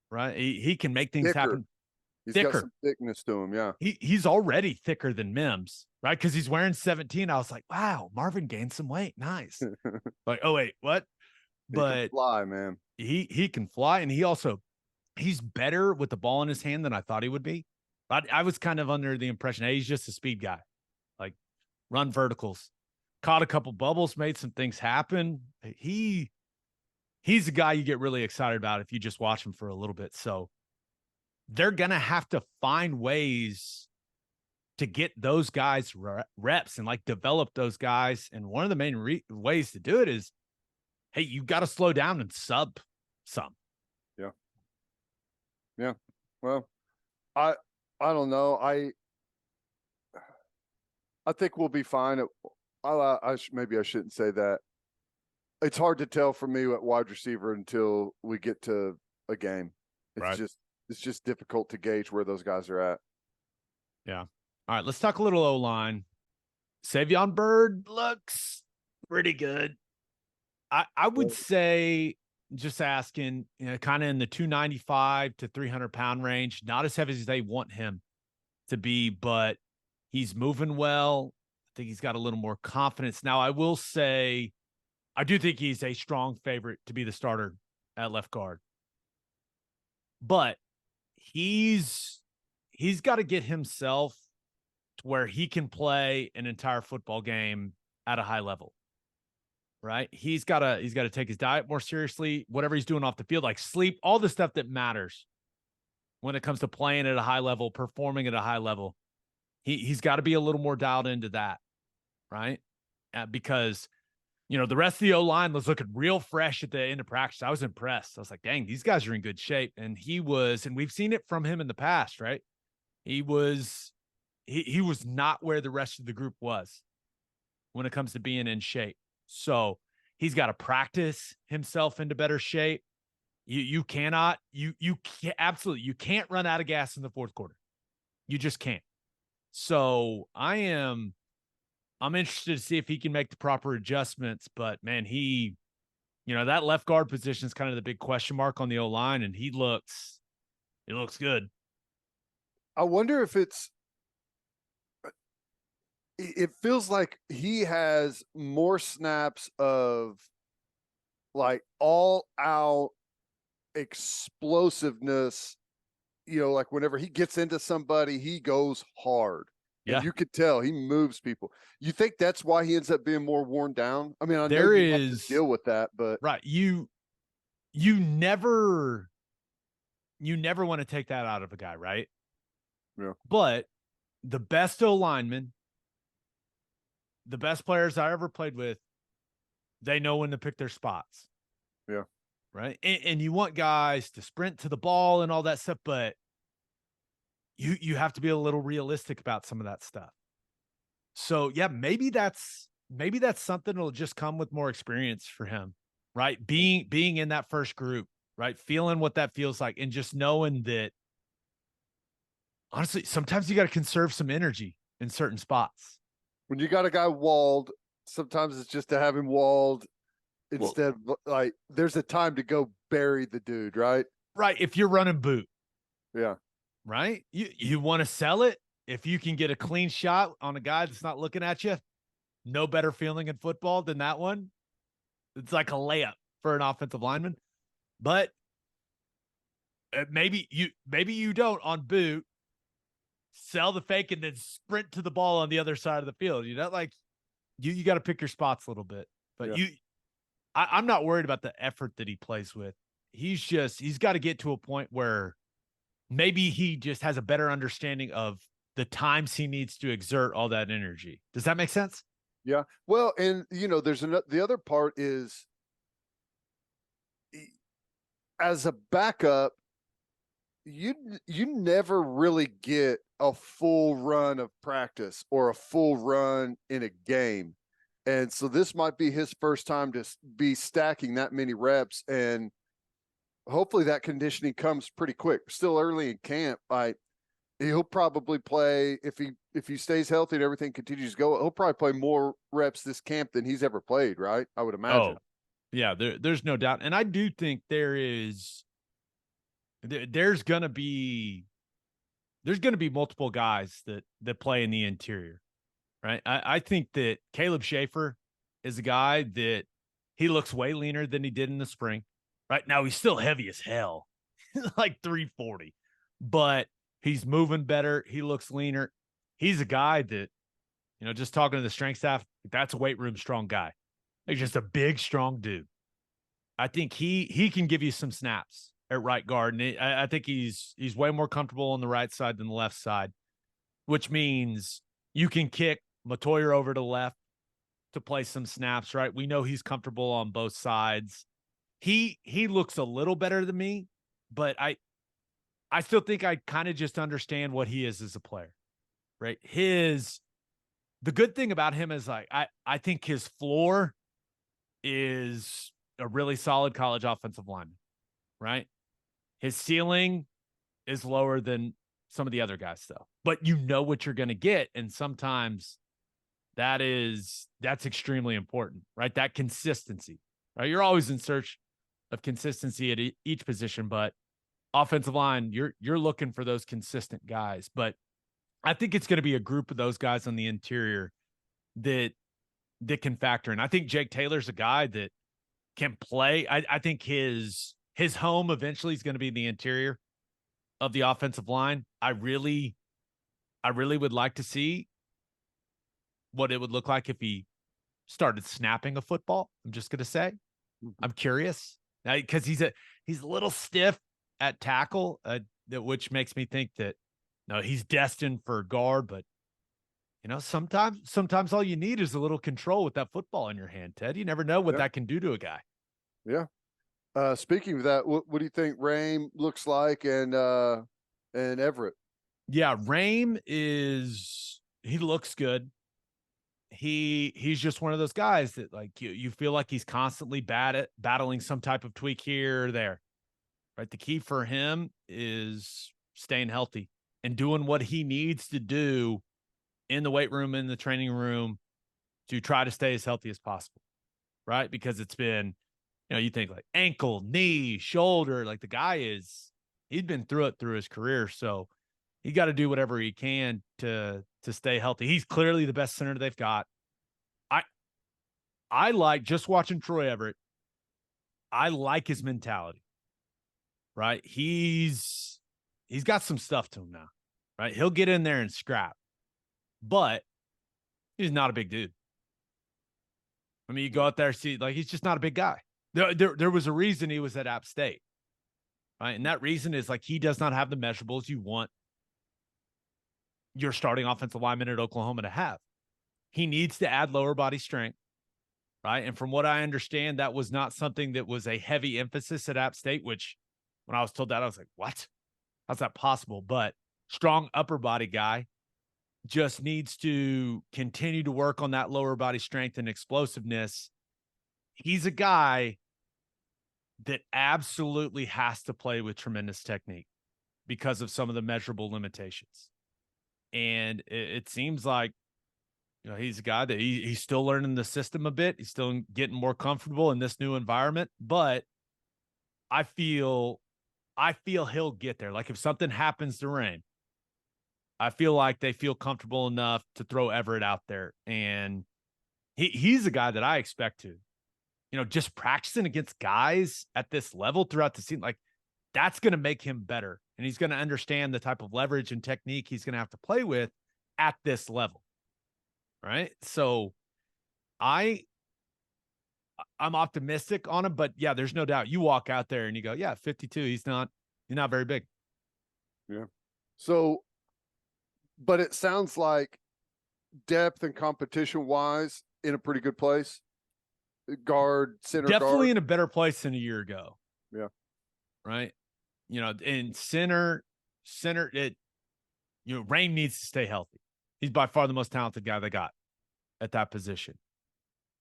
right? He can make things happen. He's got some thickness to him, yeah. He's already thicker than Mims, right? Because he's wearing 17. I was like, wow, Marvin gained some weight. Nice. Like, oh wait, what? But he can fly, man. He can fly, and he's better with the ball in his hand than I thought he would be. I was kind of under the impression, hey, he's just a speed guy, like run verticals, caught a couple bubbles, made some things happen. He's a guy you get really excited about if you just watch him for a little bit. So they're going to have to find ways to get those guys reps and like develop those guys. And one of the main ways to do it is, hey, you got to slow down and sub some. Yeah. Yeah. Well, I don't know. I think we'll be fine. Maybe I shouldn't say that. It's hard to tell for me at wide receiver until we get to a game. It's just difficult to gauge where those guys are at. Yeah. All right, let's talk a little O-line. Savion Byrd looks pretty good. I would say, just asking, kind of in the 295 to 300 pound range, not as heavy as they want him to be, but he's moving well. I think he's got a little more confidence. Now, I will say, I do think he's a strong favorite to be the starter at left guard. But he's got to get himself to where he can play an entire football game at a high level, right? He's got to take his diet more seriously, whatever he's doing off the field, like sleep, all the stuff that matters when it comes to playing at a high level, performing at a high level. He's got to be a little more dialed into that, right? Because the rest of the O-line was looking real fresh at the end of practice. I was impressed. I was like, dang, these guys are in good shape. And and we've seen it from him in the past, right? He was not where the rest of the group was when it comes to being in shape. So he's got to practice himself into better shape. You can't run out of gas in the fourth quarter. You just can't. So I'm interested to see if he can make the proper adjustments, but man, that left guard position is kind of the big question mark on the O-line, and he looks good. I wonder if it feels like he has more snaps of like all out explosiveness, like whenever he gets into somebody, he goes hard. Yeah. And you could tell he moves people. You think that's why he ends up being more worn down? I mean, I know you have to deal with that, but right. You never want to take that out of a guy, right? Yeah. But the best O-linemen, the best players I ever played with, they know when to pick their spots. Yeah. Right. And you want guys to sprint to the ball and all that stuff, but you have to be a little realistic about some of that stuff. So yeah, maybe that's something that'll just come with more experience for him, right? Being in that first group, right? Feeling what that feels like, and just knowing that honestly, sometimes you got to conserve some energy in certain spots. When you got a guy walled, sometimes it's just to have him walled instead of like there's a time to go bury the dude, right? Right. If you're running boot. Yeah. Right? You want to sell it if you can get a clean shot on a guy that's not looking at you. No better feeling in football than that one. It's like a layup for an offensive lineman. But maybe you don't on boot sell the fake and then sprint to the ball on the other side of the field. Like you got to pick your spots a little bit. But yeah. I'm not worried about the effort that he plays with. He's got to get to a point where maybe he just has a better understanding of the times he needs to exert all that energy. Does that make sense? Yeah. Well, and there's the other part is as a backup, you never really get a full run of practice or a full run in a game. And so this might be his first time to be stacking that many reps, and hopefully that conditioning comes pretty quick. Still early in camp. He'll probably play, if he stays healthy and everything continues to go, he'll probably play more reps this camp than he's ever played, right? I would imagine. Oh, yeah, there's no doubt. And I do think there's gonna be multiple guys that play in the interior, right? I think that Caleb Schaefer is a guy that he looks way leaner than he did in the spring. Right now, he's still heavy as hell, like 340, but he's moving better. He looks leaner. He's a guy that, just talking to the strength staff, that's a weight room strong guy. Like just a big, strong dude. I think he can give you some snaps at right guard, and I think he's way more comfortable on the right side than the left side, which means you can kick Matoyer over to left to play some snaps, right? We know he's comfortable on both sides. He looks a little better than me, but I still think I kind of just understand what he is as a player, right? The good thing about him is I think his floor is a really solid college offensive lineman, right? His ceiling is lower than some of the other guys, though. But you know what you're going to get, and sometimes that's extremely important, right? That consistency, right? You're always in search of consistency at each position, but offensive line, you're looking for those consistent guys. But I think it's going to be a group of those guys on the interior that can factor in. I think Jake Taylor's a guy that can play. I think his home eventually is going to be the interior of the offensive line. I really would like to see what it would look like if he started snapping a football. I'm just going to say, I'm curious because he's a little stiff at tackle, which makes me think that no, he's destined for guard. But sometimes all you need is a little control with that football in your hand, Ted. You never know what that can do to a guy. Yeah. Speaking of that, what do you think Raym looks like and Everett? Yeah, Raym he looks good. He's just one of those guys that like you feel like he's constantly battling some type of tweak here or there. Right? The key for him is staying healthy and doing what he needs to do in the weight room, in the training room, to try to stay as healthy as possible. Right? Because it's been, you think like ankle, knee, shoulder, like the guy he's been through it through his career. So he got to do whatever he can to stay healthy. He's clearly the best center they've got. I like just watching Troy Everett. I like his mentality, right? He's got some stuff to him now, right? He'll get in there and scrap, but he's not a big dude. I mean, you go out there, see, like, he's just not a big guy. There was a reason he was at App State, right? And that reason is like he does not have the measurables you want your starting offensive lineman at Oklahoma to have. He needs to add lower body strength, right? And from what I understand, that was not something that was a heavy emphasis at App State, which when I was told that, I was like, what? How's that possible? But strong upper body guy, just needs to continue to work on that lower body strength and explosiveness. He's a guy that absolutely has to play with tremendous technique because of some of the measurable limitations. And it seems like, he's a guy that he's still learning the system a bit. He's still getting more comfortable in this new environment, but I feel he'll get there. Like if something happens to Raym, I feel like they feel comfortable enough to throw Everett out there. And he's a guy that I expect to, just practicing against guys at this level throughout the season, like that's going to make him better. And he's going to understand the type of leverage and technique he's going to have to play with at this level. Right. So I'm optimistic on him, but yeah, there's no doubt you walk out there and you go, yeah, 52, he's not very big. Yeah. So, but it sounds like depth and competition wise in a pretty good place. Guard, center, definitely guard. in a better place than a year ago. Yeah. right? In center, Rain needs to stay healthy. He's by far the most talented guy they got at that position.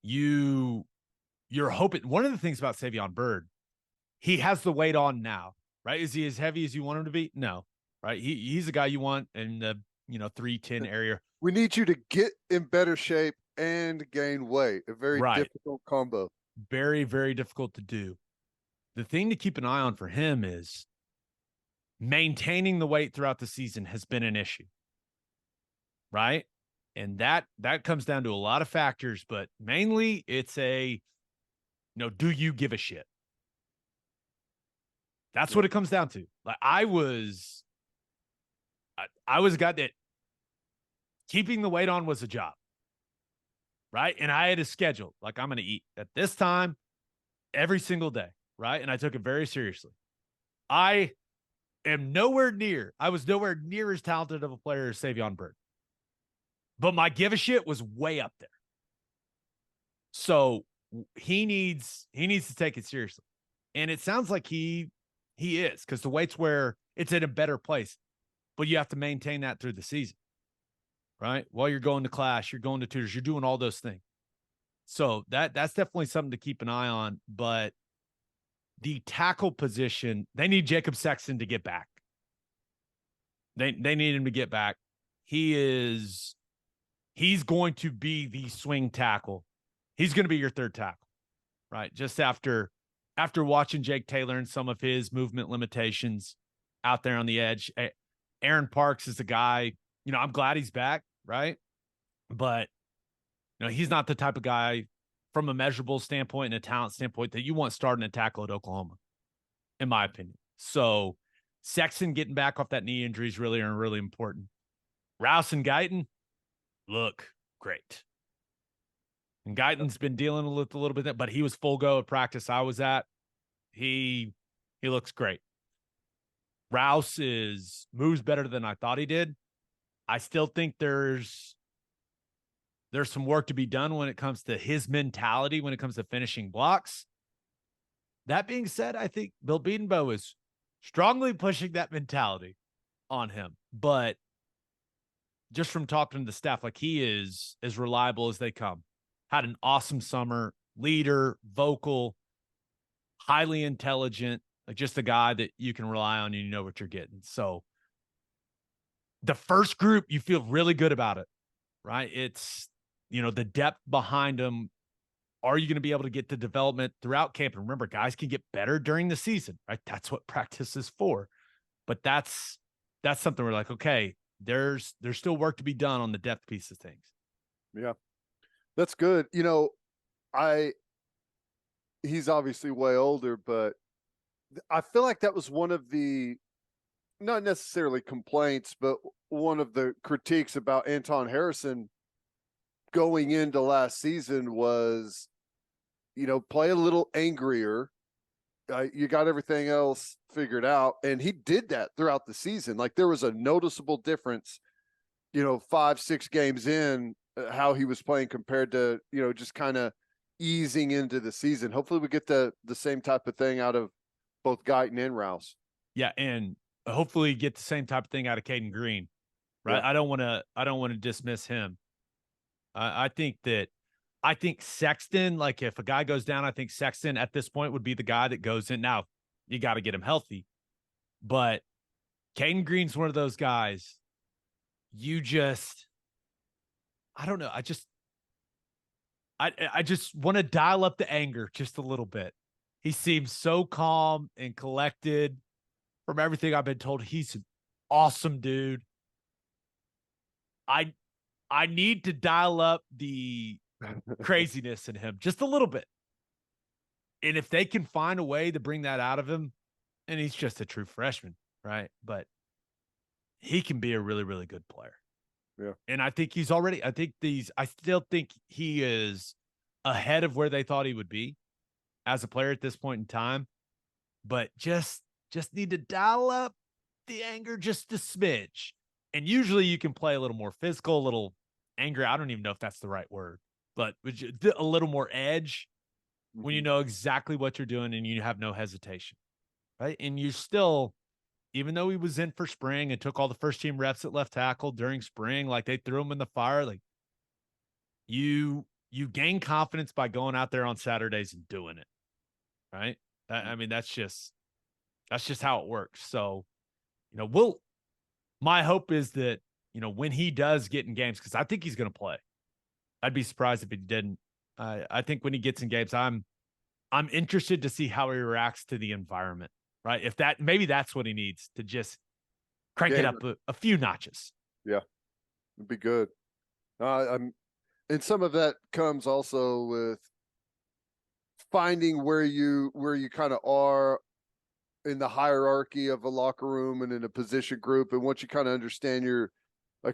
You're hoping. One of the things about Savion Byrd, he has the weight on now, right? Is he as heavy as you want him to be? No, right? He's the guy you want in the 310 area. We need you to get in better shape and gain weight. A very difficult combo. Very, very difficult to do. The thing to keep an eye on for him is maintaining the weight throughout the season has been an issue, right? And that comes down to a lot of factors, but mainly it's do you give a shit? That's what it comes down to. Like I was a guy that keeping the weight on was a job, right? And I had a schedule. Like I'm going to eat at this time every single day, right? And I took it very seriously. I was nowhere near as talented of a player as Savion Byrd. But my give a shit was way up there. So he needs to take it seriously. And it sounds like he is, because the weight's where it's in a better place. But you have to maintain that through the season, right? While you're going to class, you're going to tutors, you're doing all those things. So that's definitely something to keep an eye on. But the tackle position, they need Jacob Sexton to get back. They need him to get back. He's going to be the swing tackle. He's going to be your third tackle, right? Just after watching Jake Taylor and some of his movement limitations out there on the edge. Aaron Parks is the guy, I'm glad he's back, right? But, he's not the type of guy from a measurable standpoint and a talent standpoint that you want starting a tackle at Oklahoma, in my opinion. So Sexton getting back off that knee injury is really important. Rouse and Guyton look great. And Guyton's been dealing with a little bit, but he was full go at practice I was at. He looks great. Rouse moves better than I thought he did. I still think there's some work to be done when it comes to his mentality, when it comes to finishing blocks. That being said, I think Bill Bedenbaugh is strongly pushing that mentality on him. But just from talking to the staff, like he is as reliable as they come. Had an awesome summer, leader, vocal, highly intelligent, like just a guy that you can rely on and you know what you're getting. So the first group, you feel really good about it, right? It's, the depth behind them. Are you going to be able to get the development throughout camp? And remember, guys can get better during the season, right? That's what practice is for. But that's something we're like, okay, there's still work to be done on the depth piece of things. Yeah, that's good. He's obviously way older, but I feel like that was one of the, not necessarily complaints, but one of the critiques about Anton Harrison going into last season was, play a little angrier. You got everything else figured out. And he did that throughout the season. Like there was a noticeable difference, 5-6 games in, how he was playing compared to, just kind of easing into the season. Hopefully we get the same type of thing out of both Guyton and Rouse. Yeah. And hopefully get the same type of thing out of Caden Green, right? Yeah. I don't want to dismiss him. I think Sexton, like if a guy goes down, I think Sexton at this point would be the guy that goes in. Now you got to get him healthy, but Caden Green's one of those guys. I don't know. I just want to dial up the anger just a little bit. He seems so calm and collected. From everything I've been told, he's an awesome dude. I need to dial up the craziness in him just a little bit. And if they can find a way to bring that out of him, and he's just a true freshman, right? But he can be a really, really good player. Yeah. And I think I still think he is ahead of where they thought he would be as a player at this point in time. But just need to dial up the anger just a smidge. And usually you can play a little more physical, a little angry. I don't even know if that's the right word, but a little more edge when you know exactly what you're doing and you have no hesitation. right? And you still, even though he was in for spring and took all the first team reps at left tackle during spring, like they threw him in the fire, like you gain confidence by going out there on Saturdays and doing it, right? I mean, that's just how it works. So, my hope is that, when he does get in games, because I think he's going to play. I'd be surprised if he didn't. I think when he gets in games, I'm interested to see how he reacts to the environment, right? If maybe that's what he needs to just crank it up a few notches. Yeah, it'd be good. And some of that comes also with finding where you kind of are in the hierarchy of a locker room and in a position group. And once you kind of understand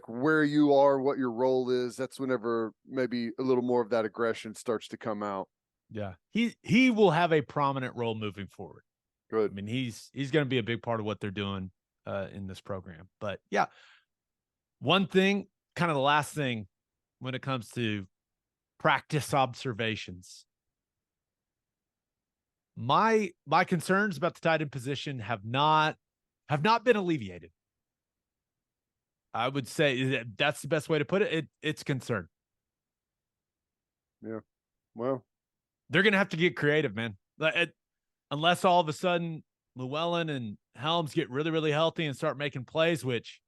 where you are, what your role is, that's whenever maybe a little more of that aggression starts to come out. Yeah. He will have a prominent role moving forward. Good. I mean, he's going to be a big part of what they're doing in this program. But yeah, one thing, kind of the last thing when it comes to practice observations, my concerns about the tight end position have not been alleviated. I would say that's the best way to put it. It's concern. Yeah. Well, they're going to have to get creative, man. Unless all of a sudden Llewellyn and Helms get really, really healthy and start making plays, which,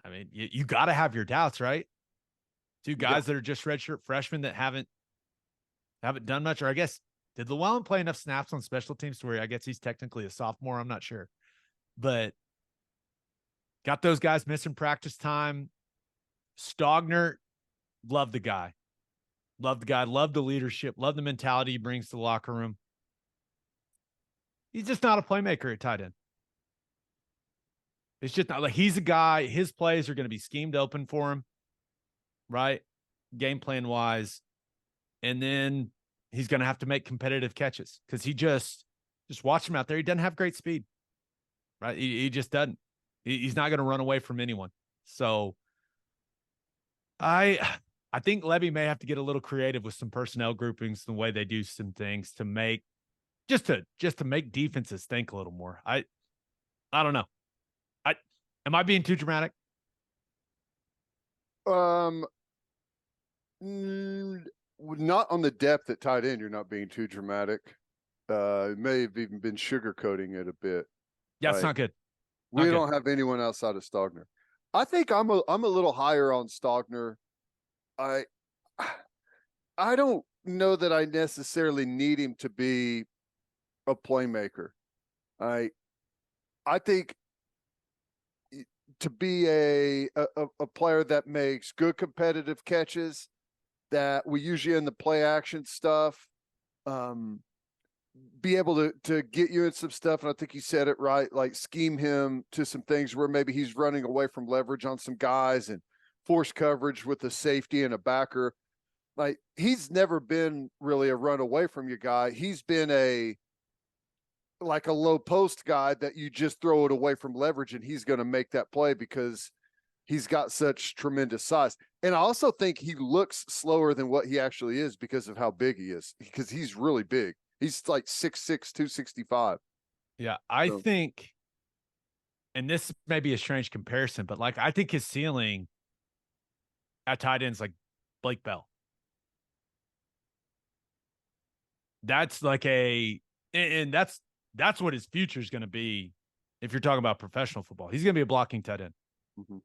I mean, you got to have your doubts, right? Two guys that are just redshirt freshmen that haven't done much, or I guess, did Llewellyn play enough snaps on special teams to where I guess he's technically a sophomore? I'm not sure. But got those guys missing practice time. Stogner, love the guy. Love the leadership, love the mentality he brings to the locker room. He's just not a playmaker at tight end. It's just not like he's a guy, his plays are going to be schemed open for him, right? Game plan wise. And then he's going to have to make competitive catches because he just watch him out there. He doesn't have great speed, right? He just doesn't. He's not going to run away from anyone. So I think Levy may have to get a little creative with some personnel groupings, the way they do some things to make just to make defenses think a little more. I don't know. Am I being too dramatic? Not on the depth at tight end. You're not being too dramatic. It may have even been sugarcoating it a bit. Yeah, it's not good. We don't have anyone outside of Stogner. I think I'm a little higher on Stogner. I don't know that I necessarily need him to be a playmaker. I think to be a player that makes good competitive catches, that we usually in the play action stuff, be able to get you in some stuff. And I think you said it right, like scheme him to some things where maybe he's running away from leverage on some guys and force coverage with a safety and a backer. Like, he's never been really a run away from you guy. He's been a low post guy that you just throw it away from leverage and he's going to make that play because he's got such tremendous size. And I also think he looks slower than what he actually is because of how big he is, because he's really big. He's like 6'6", 265. Yeah, I think, and this may be a strange comparison, but I think his ceiling at tight ends like Blake Bell. That's and that's what his future is going to be if you're talking about professional football. He's going to be a blocking tight end. Mm-hmm.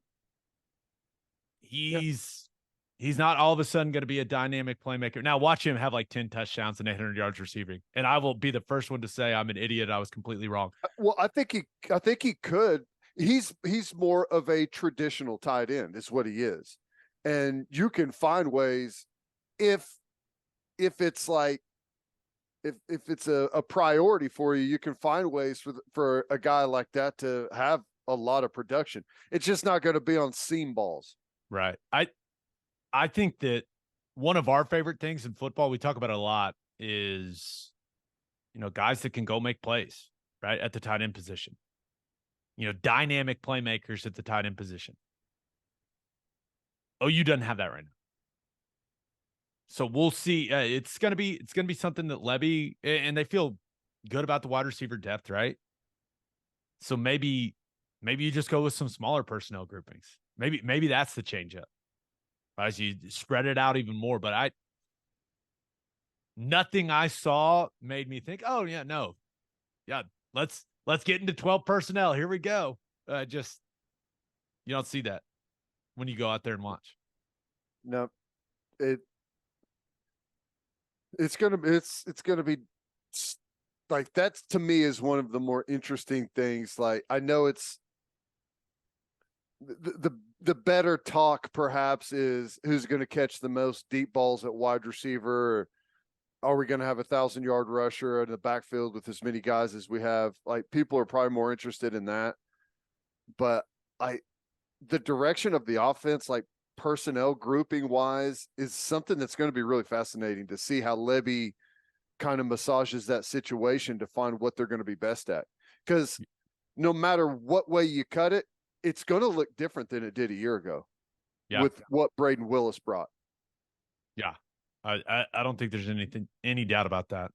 He's not all of a sudden going to be a dynamic playmaker. Now watch him have 10 touchdowns and 800 yards receiving, and I will be the first one to say I'm an idiot. I was completely wrong. Well, I think he could. He's more of a traditional tight end is what he is, and you can find ways if it's if it's a priority for you, you can find ways for a guy like that to have a lot of production. It's just not going to be on seam balls. Right. I think that one of our favorite things in football, we talk about a lot, is, guys that can go make plays, right, at the tight end position. Dynamic playmakers at the tight end position. OU doesn't have that right now. So we'll see. It's gonna be something that Levy, and they feel good about the wide receiver depth, right? So maybe you just go with some smaller personnel groupings. Maybe that's the change up. As you spread it out even more. But nothing I saw made me think, oh yeah, no. Yeah, let's get into 12 personnel. Here we go. Just you don't see that when you go out there and watch. No, it's gonna be like, that's, to me, is one of the more interesting things. Like, I know it's the better talk perhaps is who's going to catch the most deep balls at wide receiver. Or are we going to have 1,000-yard rusher in the backfield with as many guys as we have? Like, people are probably more interested in that. But the direction of the offense, like personnel grouping wise, is something that's going to be really fascinating to see how Levy kind of massages that situation to find what they're going to be best at. Because no matter what way you cut it, it's going to look different than it did a year ago with what Braden Willis brought. Yeah. I don't think there's any doubt about that.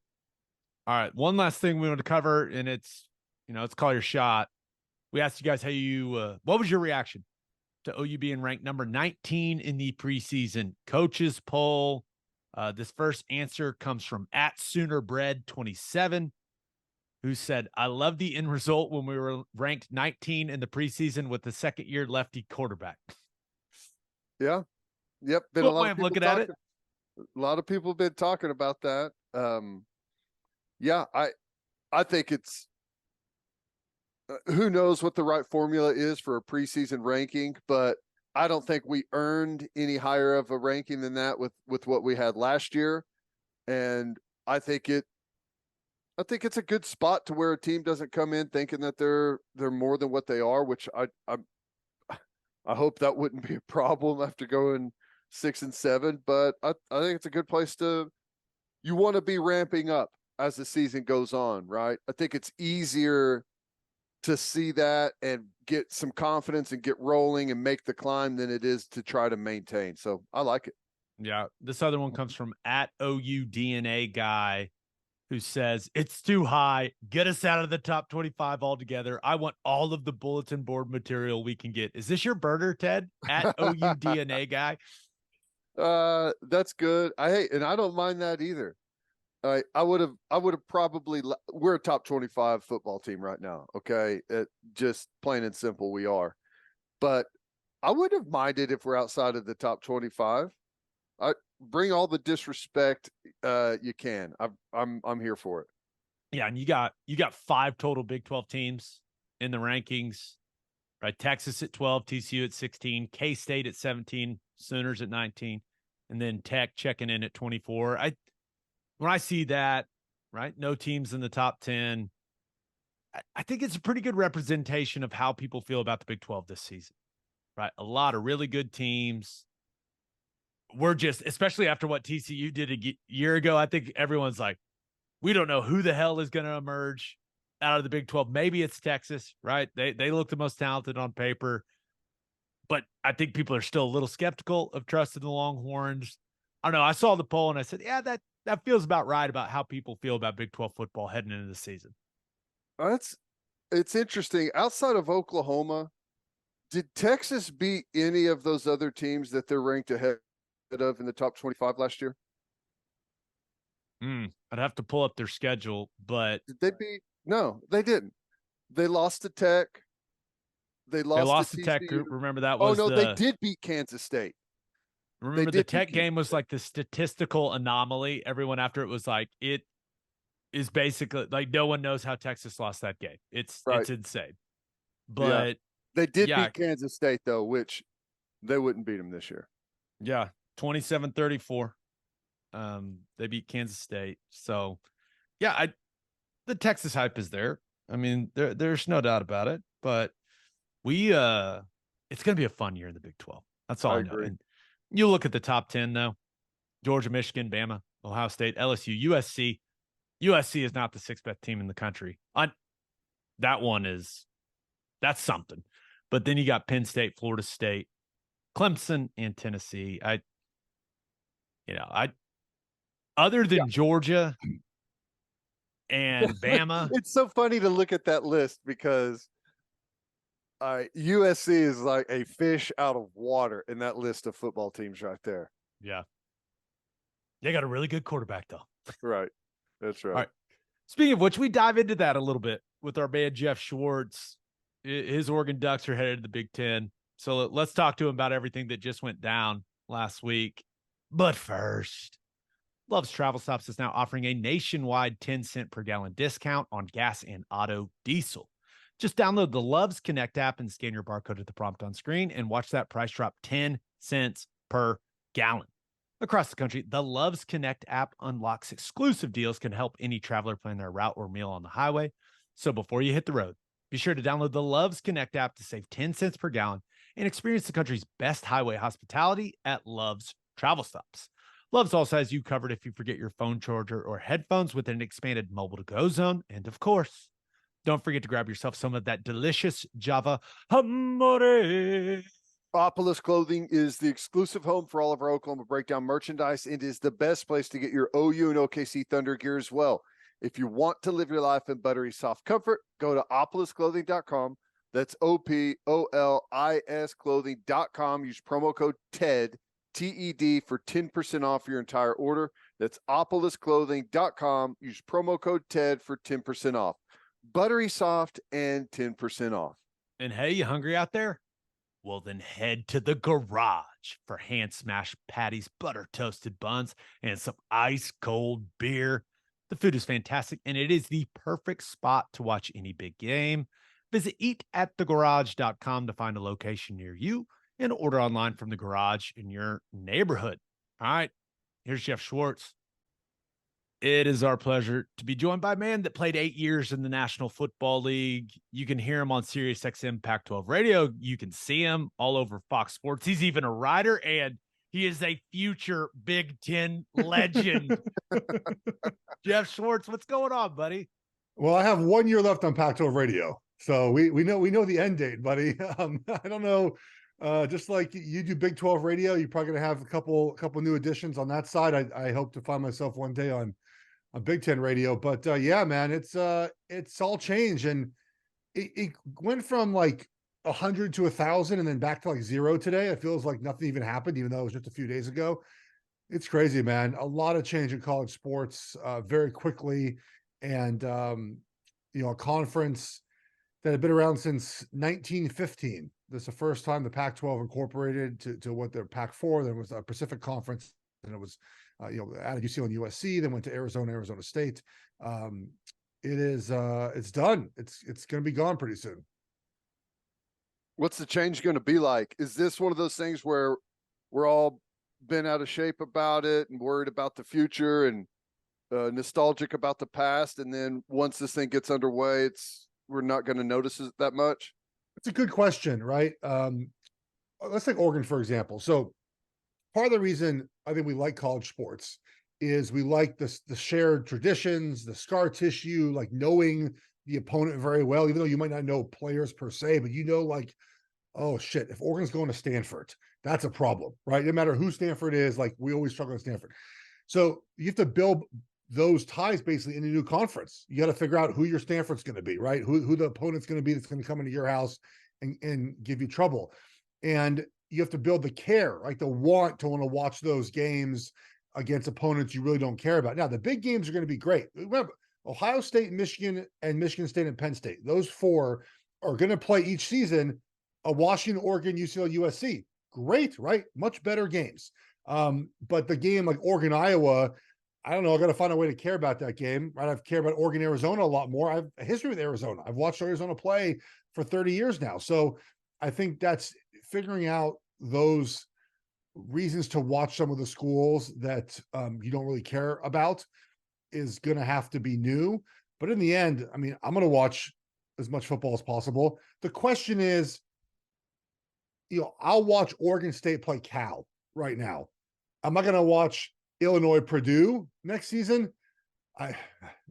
All right. One last thing we want to cover, and it's call your shot. We asked you guys how what was your reaction to OU being ranked number 19 in the preseason coaches poll? This first answer comes from @SoonerBread27, who said, I love the end result when we were ranked 19 in the preseason with the second-year lefty quarterback. Yeah. Yep. Been Good a lot way of of looking at it. A lot of people have been talking about that. Yeah, I think it's who knows what the right formula is for a preseason ranking, but I don't think we earned any higher of a ranking than that with what we had last year. And I think it's a good spot to where a team doesn't come in thinking that they're more than what they are, which I hope that wouldn't be a problem after going 6 and 7. But I think it's a good place you want to be ramping up as the season goes on, right? I think it's easier to see that and get some confidence and get rolling and make the climb than it is to try to maintain. So I like it. Yeah. This other one comes from @OUDNA guy, who says, it's too high. Get us out of the top 25 altogether. I want all of the bulletin board material we can get. Is this your burner, Ted? @OUDNA guy? That's good. And I don't mind that either. I would have probably, we're a top 25 football team right now. Okay. Just plain and simple, we are, but I wouldn't have minded if we're outside of the top 25. I bring all the disrespect you can. I'm here for it. Yeah. And you got 5 total Big 12 teams in the rankings, right? Texas at 12, TCU at 16, K-State at 17, Sooners at 19, and then Tech checking in at 24. When I see that, right, no teams in the top 10, I think it's a pretty good representation of how people feel about the Big 12 this season, right? A lot of really good teams. We're just, especially after what TCU did a year ago, I think everyone's like, we don't know who the hell is going to emerge out of the Big 12. Maybe it's Texas, right? They look the most talented on paper, but I think people are still a little skeptical of trusting the Longhorns. I don't know. I saw the poll and I said, yeah, that feels about right about how people feel about Big 12 football heading into the season. It's interesting. Outside of Oklahoma, did Texas beat any of those other teams that they're ranked ahead of in the top 25 last year? I'd have to pull up their schedule, but did they beat? No, they didn't. They lost to Tech. They lost to Tech. TCU. Remember that was they did beat Kansas State. Remember the Tech game was like the statistical anomaly. Everyone after it was like, it is basically like no one knows how Texas lost that game. It's insane. But they did beat Kansas State though, which they wouldn't beat them this year. Yeah, 27-34. They beat Kansas State. So, yeah, the Texas hype is there. I mean, there's no doubt about it. But it's going to be a fun year in the Big 12. That's all I know. Agree. And you look at the top 10 though: Georgia, Michigan, Bama, Ohio State, LSU, USC. USC is not the 6th best team in the country. That's something. But then you got Penn State, Florida State, Clemson, and Tennessee. Other than Georgia, and Bama. It's so funny to look at that list because USC is like a fish out of water in that list of football teams right there. Yeah. They got a really good quarterback, though. Right. That's right. All right. Speaking of which, we dive into that a little bit with our man, Geoff Schwartz. His Oregon Ducks are headed to the Big Ten. So let's talk to him about everything that just went down last week. But first, Love's Travel Stops is now offering a nationwide 10-cent per gallon discount on gas and auto diesel. Just download the Love's Connect app and scan your barcode at the prompt on screen and watch that price drop 10 cents per gallon. Across the country, the Love's Connect app unlocks exclusive deals can help any traveler plan their route or meal on the highway. So before you hit the road, be sure to download the Love's Connect app to save 10 cents per gallon and experience the country's best highway hospitality at Love's Travel Stops. Love's also has you covered if you forget your phone charger or headphones with an expanded mobile-to-go zone. And of course, don't forget to grab yourself some of that delicious Java Amore. Opolis Clothing is the exclusive home for all of our Oklahoma Breakdown merchandise and is the best place to get your OU and OKC Thunder gear as well. If you want to live your life in buttery soft comfort, go to opolisclothing.com. That's OPOLIS clothing.com. Use promo code TED, TED, for 10% off your entire order. That's opolisclothing.com. Use promo code TED for 10% off. Buttery soft and 10% off. And hey, you hungry out there? Well, then head to the garage for hand smashed patties, butter toasted buns, and some ice cold beer. The food is fantastic, and it is the perfect spot to watch any big game. Visit eatatthegarage.com to find a location near you and order online from the garage in your neighborhood. All right, here's Geoff Schwartz. It is our pleasure to be joined by a man that played 8 years in the National Football League. You can hear him on SiriusXM Pac-12 radio. You can see him all over Fox Sports. He's even a writer, and he is a future Big Ten legend. Geoff Schwartz, what's going on, buddy? Well, I have 1 year left on Pac-12 radio, so we know the end date, buddy. I don't know. Just like you do Big 12 radio, you're probably gonna have a couple new additions on that side. I hope to find myself one day on Big Ten radio, but yeah, man, it's all changed, and it went from like 100 to 1,000, and then back to like 0 today. It feels like nothing even happened, even though it was just a few days ago. It's crazy, man. A lot of change in college sports very quickly, and a conference that had been around since 1915. This is the first time the Pac-12 incorporated to what their Pac-4. There was a Pacific Conference, and it was added UCLA and USC, then went to Arizona State. It's done. It's going to be gone pretty soon. What's the change going to be like? Is this one of those things where we're all been out of shape about it and worried about the future and nostalgic about the past, and then once this thing gets underway, we're not going to notice it that much? It's a good question, right? Let's take Oregon, for example. So part of the reason I think we like college sports is we like the shared traditions, the scar tissue, like knowing the opponent very well, even though you might not know players per se, but like, oh shit, if Oregon's going to Stanford, that's a problem, right? No matter who Stanford is, like we always struggle with Stanford. So you have to build those ties basically in a new conference. You got to figure out who your Stanford's going to be, right? Who the opponent's going to be that's going to come into your house and give you trouble. And you have to build the care, like the want to watch those games against opponents you really don't care about. Now, the big games are going to be great. Remember, Ohio State, Michigan State, and Penn State. Those four are going to play each season. Washington, Oregon, UCLA, USC. Great, right? Much better games. But the game like Oregon, Iowa, I don't know. I got to find a way to care about that game, right? I've cared about Oregon, Arizona a lot more. I have a history with Arizona. I've watched Arizona play for 30 years now. So I think that's figuring out those reasons to watch some of the schools that you don't really care about is going to have to be new. But in the end, I mean, I'm going to watch as much football as possible. The question is, I'll watch Oregon State play Cal right now. Am I going to watch Illinois, Purdue next season? I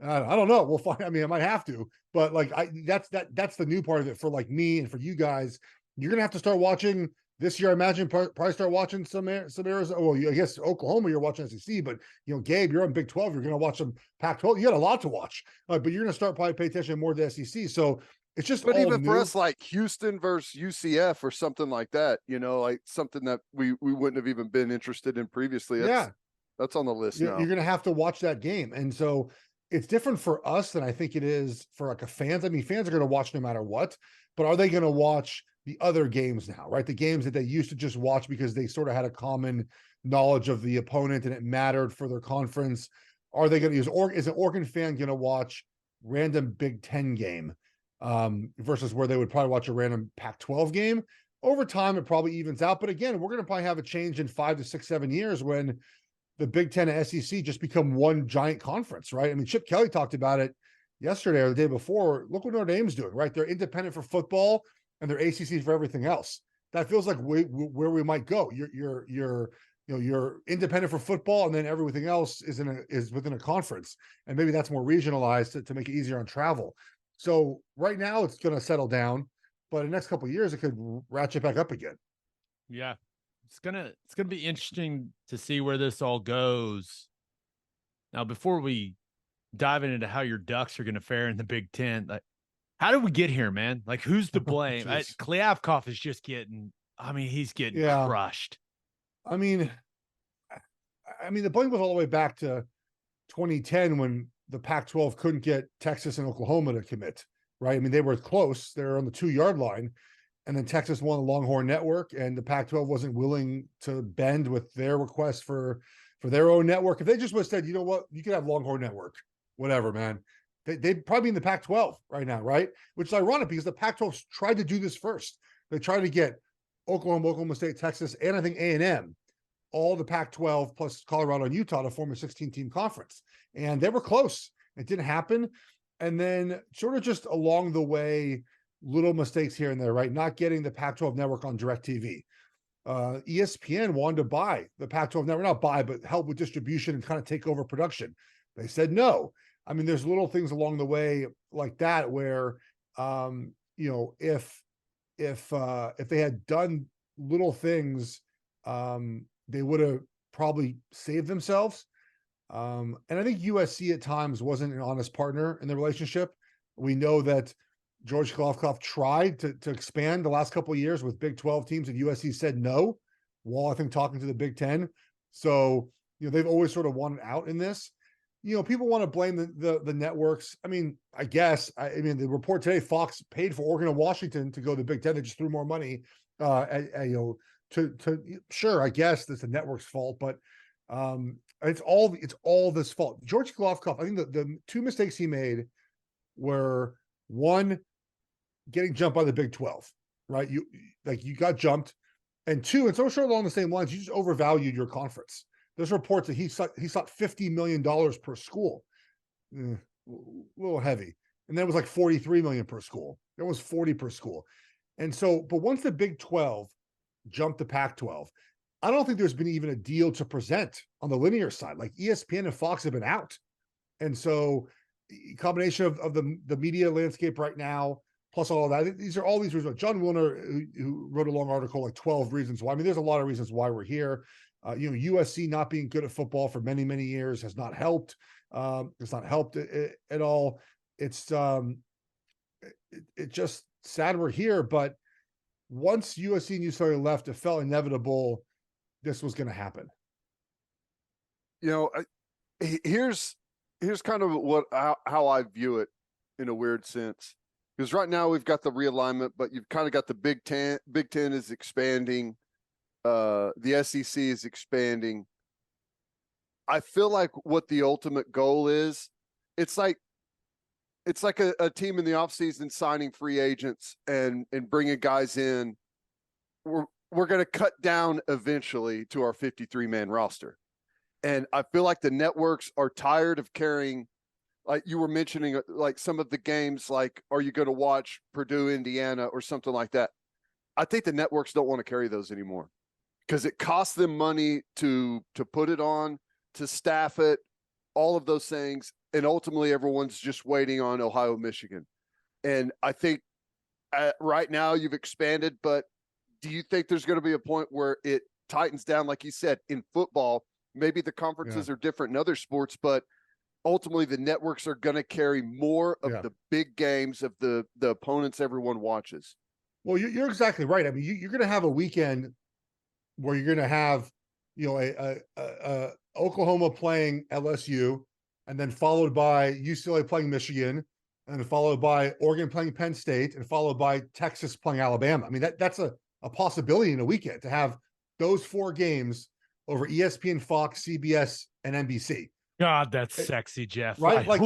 don't know. We'll find. I mean, I might have to, but like that's the new part of it for like me and for you guys. You're gonna have to start watching This year, I imagine probably start watching some Arizona. Well, I guess Oklahoma, you're watching SEC, but Gabe, you're on Big 12. You're going to watch some Pac-12. You got a lot to watch, but you're going to start probably pay attention more to the SEC. So it's just but all even new. for us, like Houston versus UCF or something like that, like something that we wouldn't have even been interested in previously. That's on the list now. You're going to have to watch that game, and so it's different for us than I think it is for like a fans. I mean, fans are going to watch no matter what, but are they going to watch the other games now, right? The games that they used to just watch because they sort of had a common knowledge of the opponent and it mattered for their conference. Are they going to use, or is an Oregon fan going to watch random Big 10 game versus where they would probably watch a random Pac-12 game? Over time, it probably evens out. But again, we're going to probably have a change in 5 to 6, 7 years when the Big 10 and SEC just become one giant conference, right? I mean, Chip Kelly talked about it yesterday or the day before. Look what Notre Dame's doing, right? They're independent for football and they're ACC for everything else. That feels like where we might go. You're independent for football, and then everything else is within a conference, and maybe that's more regionalized to make it easier on travel. So right now it's going to settle down, but in the next couple of years it could ratchet back up again. Yeah, it's gonna be interesting to see where this all goes. Now, before we dive into how your Ducks are going to fare in the Big Ten, like, how did we get here, man? Like, who's to blame? Kliavkoff is just he's getting crushed. I mean, the blame was all the way back to 2010 when the Pac-12 couldn't get Texas and Oklahoma to commit, right? I mean, they were close. They were on the 2-yard line, and then Texas won the Longhorn Network, and the Pac-12 wasn't willing to bend with their request for their own network. If they just would have said, you know what, you could have Longhorn Network, whatever, man. They'd probably be in the Pac-12 right now, right? Which is ironic because the Pac-12 tried to do this first. They tried to get Oklahoma State, Texas, and I think A&M, all the Pac-12 plus Colorado and Utah to form a 16-team conference. And they were close. It didn't happen. And then sort of just along the way, little mistakes here and there, right? Not getting the Pac-12 network on DirecTV. ESPN wanted to buy the Pac-12 network, not buy, but help with distribution and kind of take over production. They said no. I mean, there's little things along the way like that where, if they had done little things, they would have probably saved themselves. And I think USC at times wasn't an honest partner in the relationship. We know that George Kliavkoff tried to expand the last couple of years with Big 12 teams, and USC said no, while I think talking to the Big 10. So, they've always sort of wanted out in this. People want to blame the networks. I mean, I guess, the report today, Fox paid for Oregon and Washington to go to the Big 10. They just threw more money, sure, I guess that's the network's fault, but it's all this fault. George Kliavkoff, I think the two mistakes he made were, one, getting jumped by the Big 12, right? You got jumped, and two, and so sure along the same lines, you just overvalued your conference. There's reports that he sought $50 million per school. A little heavy. And that was like $43 million per school. That was 40 per school. And so, but once the Big 12 jumped the Pac-12, I don't think there's been even a deal to present on the linear side. Like ESPN and Fox have been out. And so combination of the media landscape right now, plus all of that, these are all these reasons. John Wilner, who wrote a long article, like 12 reasons why. I mean, there's a lot of reasons why we're here. USC not being good at football for many, many years has not helped. It's not helped at all. It's just sad we're here. But once USC and UCLA left, it felt inevitable this was going to happen. Here's kind of how I view it in a weird sense. Because right now we've got the realignment, but you've kind of got the Big Ten. Big Ten is expanding. The SEC is expanding. I feel like what the ultimate goal is, it's like a team in the offseason signing free agents and bringing guys in. We're going to cut down eventually to our 53-man roster. And I feel like the networks are tired of carrying, like you were mentioning, like some of the games, like, are you going to watch Purdue, Indiana, or something like that? I think the networks don't want to carry those anymore because it costs them money to put it on, to staff it, all of those things. And ultimately everyone's just waiting on Ohio, Michigan. And I think right now you've expanded, but do you think there's going to be a point where it tightens down, like you said, in football? Maybe the conferences are different in other sports, but ultimately the networks are going to carry more of the big games of the opponents everyone watches. Well, you're exactly right. I mean, you're going to have a weekend where you're going to have, you know, a Oklahoma playing LSU, and then followed by UCLA playing Michigan, and then followed by Oregon playing Penn State, and followed by Texas playing Alabama. I mean, that's a possibility in a weekend to have those 4 games over ESPN, Fox, CBS, and NBC. God, that's sexy, Geoff. Right? Like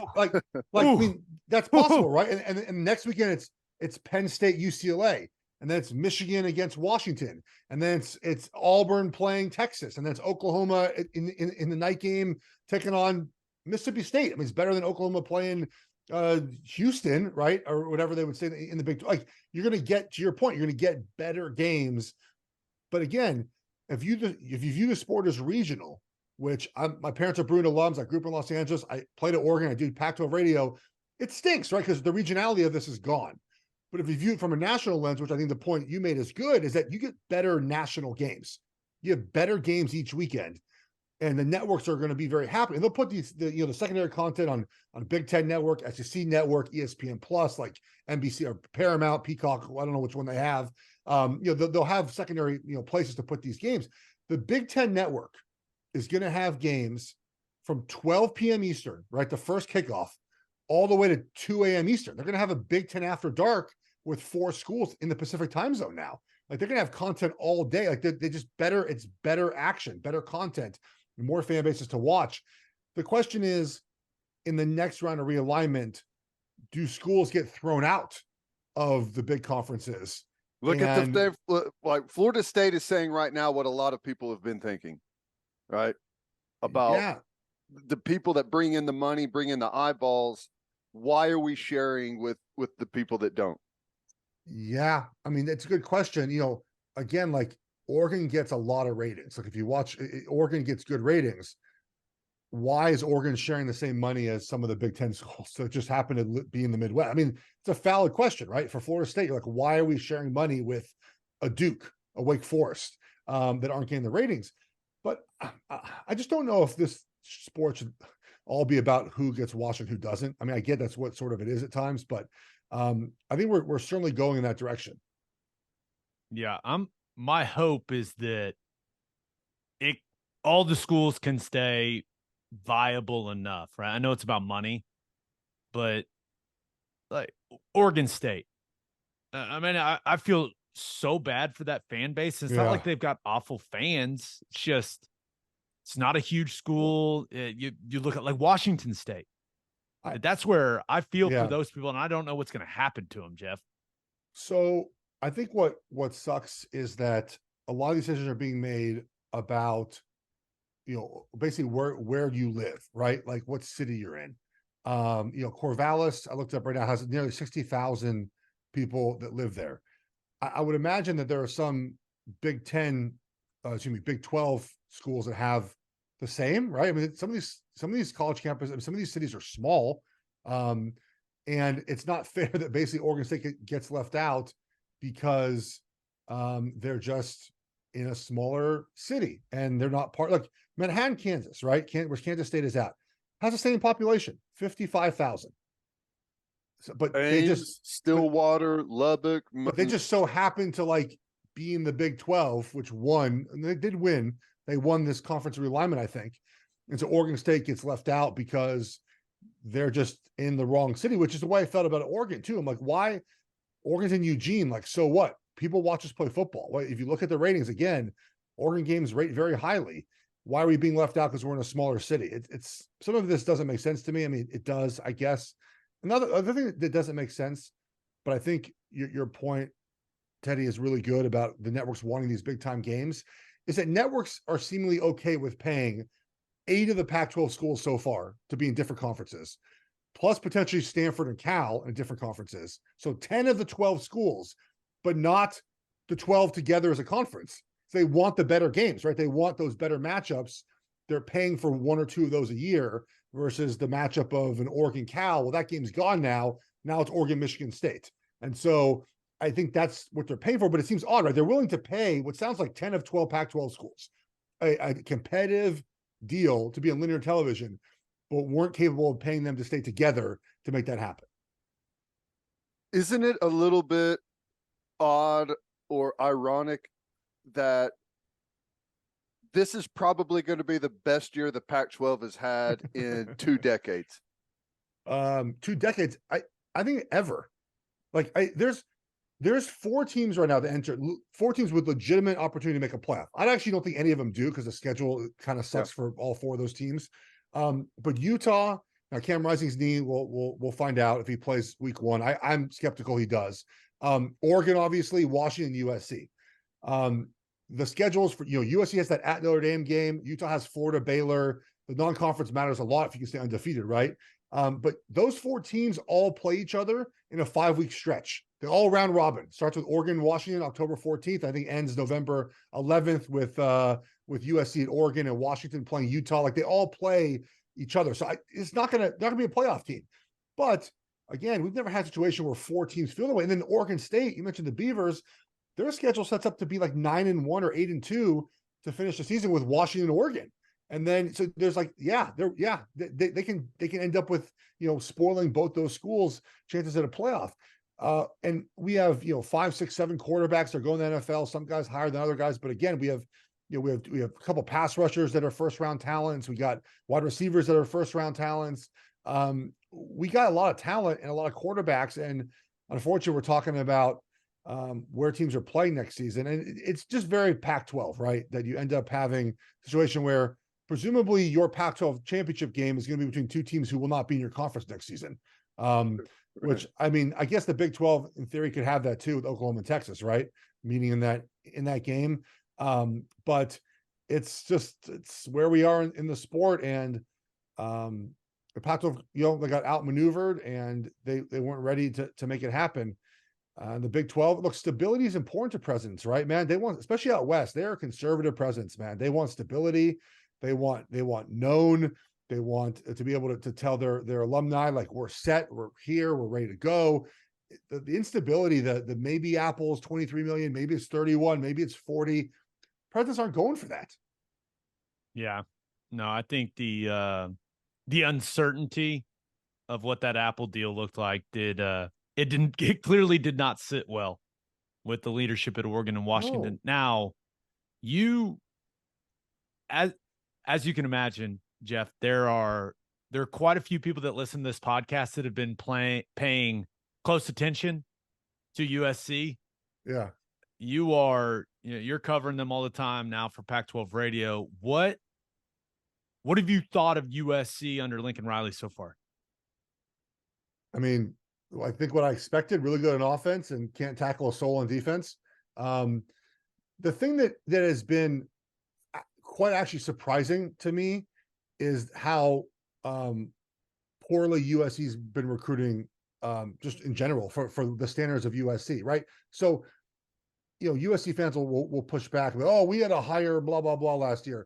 I mean, that's possible, right? And next weekend it's Penn State, UCLA, and then it's Michigan against Washington, and then it's Auburn playing Texas, and then it's Oklahoma in the night game taking on Mississippi State. I mean, it's better than Oklahoma playing Houston, right? Or whatever they would say in the Big 12. Like, you're going to get, to your point, you're going to get better games. But again, if you view the sport as regional, which my parents are Bruin alums, I grew up in Los Angeles, I played at Oregon, I do Pac-12 radio, it stinks, right? Because the regionality of this is gone. But if you view it from a national lens, which I think the point you made is good, is that you get better national games. You have better games each weekend, and the networks are going to be very happy. And they'll put the secondary content on Big Ten Network, SEC Network, ESPN Plus, like NBC or Paramount, Peacock. I don't know which one they have. They'll have secondary places to put these games. The Big Ten Network is going to have games from 12 p.m. Eastern, right, the first kickoff, all the way to 2 a.m. Eastern. They're going to have a Big Ten After Dark with 4 schools in the Pacific time zone now. Like, they're going to have content all day. Like, they just better, it's better action, better content, more fan bases to watch. The question is, in the next round of realignment, do schools get thrown out of the big conferences? Look at the thing, like Florida State is saying right now what a lot of people have been thinking, right? About the people that bring in the money, bring in the eyeballs. Why are we sharing with the people that don't? Yeah, I mean, it's a good question. Again, like, Oregon gets a lot of ratings. Like, if you watch, Oregon gets good ratings. Why is Oregon sharing the same money as some of the Big Ten schools that just happen to be in the Midwest? I mean, it's a valid question, right? For Florida State, you're like, why are we sharing money with a Duke, a Wake Forest, that aren't getting the ratings? But I just don't know if this sport should all be about who gets watched and who doesn't. I mean, I get that's what sort of it is at times, but I think we're certainly going in that direction. Yeah, my hope is that all the schools can stay viable enough, right? I know it's about money, but like Oregon State, I mean, I feel so bad for that fan base. It's not like they've got awful fans. It's just, it's not a huge school. You look at like Washington State. That's where I feel for those people, and I don't know what's going to happen to them, Geoff. So I think what sucks is that a lot of decisions are being made about, basically where you live, right? Like, what city you're in. Corvallis, I looked up right now, has nearly 60,000 people that live there. I would imagine that there are some Big 12 schools that have the same, right? I mean, some of these college campuses, some of these cities are small, and it's not fair that basically Oregon State gets left out because they're just in a smaller city and they're not part, like Manhattan, Kansas, right? Where Kansas State is at, has the same population, 55,000. So, but they just Stillwater, Lubbock, but they just so happen to like be in the Big 12, which won, and they did win. They won this conference realignment, I think. And so Oregon State gets left out because they're just in the wrong city, which is the way I felt about Oregon too. I'm like, why? Oregon's in Eugene. Like, so what? People watch us play football. Well, if you look at the ratings again, Oregon games rate very highly. Why are we being left out because we're in a smaller city? It's some of this doesn't make sense to me. I mean, it does, I guess. Other thing that doesn't make sense, but I think your point, Teddy, is really good about the networks wanting these big time games, is that networks are seemingly okay with paying 8 of the Pac-12 schools so far to be in different conferences, plus potentially Stanford and Cal in different conferences. So 10 of the 12 schools, but not the 12 together as a conference. So they want the better games, right? They want those better matchups. They're paying for 1 or 2 of those a year versus the matchup of an Oregon Cal. Well, that game's gone now. Now it's Oregon, Michigan State. And so I think that's what they're paying for, but it seems odd, right? They're willing to pay what sounds like 10 of 12 Pac-12 schools, a competitive deal to be on linear television, but weren't capable of paying them to stay together to make that happen. Isn't it a little bit odd or ironic that this is probably going to be the best year the Pac-12 has had in 2 decades? 2 decades, I think ever. Like there's 4 teams right now that enter, 4 teams with legitimate opportunity to make a playoff. I actually don't think any of them do because the schedule kind of sucks for all 4 of those teams. But Utah, now Cam Rising's knee, we'll find out if he plays week 1. I'm skeptical he does. Oregon, obviously, Washington, USC. The schedules for, USC has that at Notre Dame game. Utah has Florida, Baylor. The non-conference matters a lot if you can stay undefeated, right? But those 4 teams all play each other in a 5-week stretch. They're all round robin. Starts with Oregon, Washington, October 14th. I think ends November 11th with USC at Oregon and Washington playing Utah. Like they all play each other. So it's not gonna be a playoff team. But again, we've never had a situation where 4 teams feel that way. And then Oregon State, you mentioned the Beavers, their schedule sets up to be like 9-1 or 8-2 to finish the season with Washington and Oregon. And then so there's like, they can end up with, spoiling both those schools' chances at a playoff. And we have, 5, 6, 7 quarterbacks that are going to the NFL, some guys higher than other guys. But again, we have a couple pass rushers that are first round talents. We got wide receivers that are first round talents. We got a lot of talent and a lot of quarterbacks. And unfortunately, we're talking about where teams are playing next season. And it's just very Pac-12, right? That you end up having a situation where presumably your Pac-12 championship game is going to be between 2 teams who will not be in your conference next season. Which, I mean, I guess the Big 12 in theory could have that too with Oklahoma and Texas, right? Meaning in that game. But it's where we are in the sport. And the Pac-12, they got outmaneuvered and they weren't ready to make it happen. The Big 12, look, stability is important to presidents, right, man? They want, especially out West, they're conservative presidents, man. They want stability. They want known. They want to be able to tell their alumni, like, we're set, we're here, we're ready to go. The instability, the maybe Apple's 23 million, maybe it's 31, maybe it's 40. Presidents aren't going for that. Yeah. No, I think the uncertainty of what that Apple deal looked like it clearly did not sit well with the leadership at Oregon and Washington. No. Now, as you can imagine, Geoff, there are quite a few people that listen to this podcast that have been paying close attention to USC. Yeah. You're covering them all the time now for Pac-12 radio. What have you thought of USC under Lincoln Riley so far? I mean, I think what I expected, really good on offense and can't tackle a soul on defense. The thing that has been quite actually surprising to me is how poorly USC's been recruiting just in general for the standards of USC, right? So, USC fans will push back. Oh, we had a higher blah, blah, blah last year.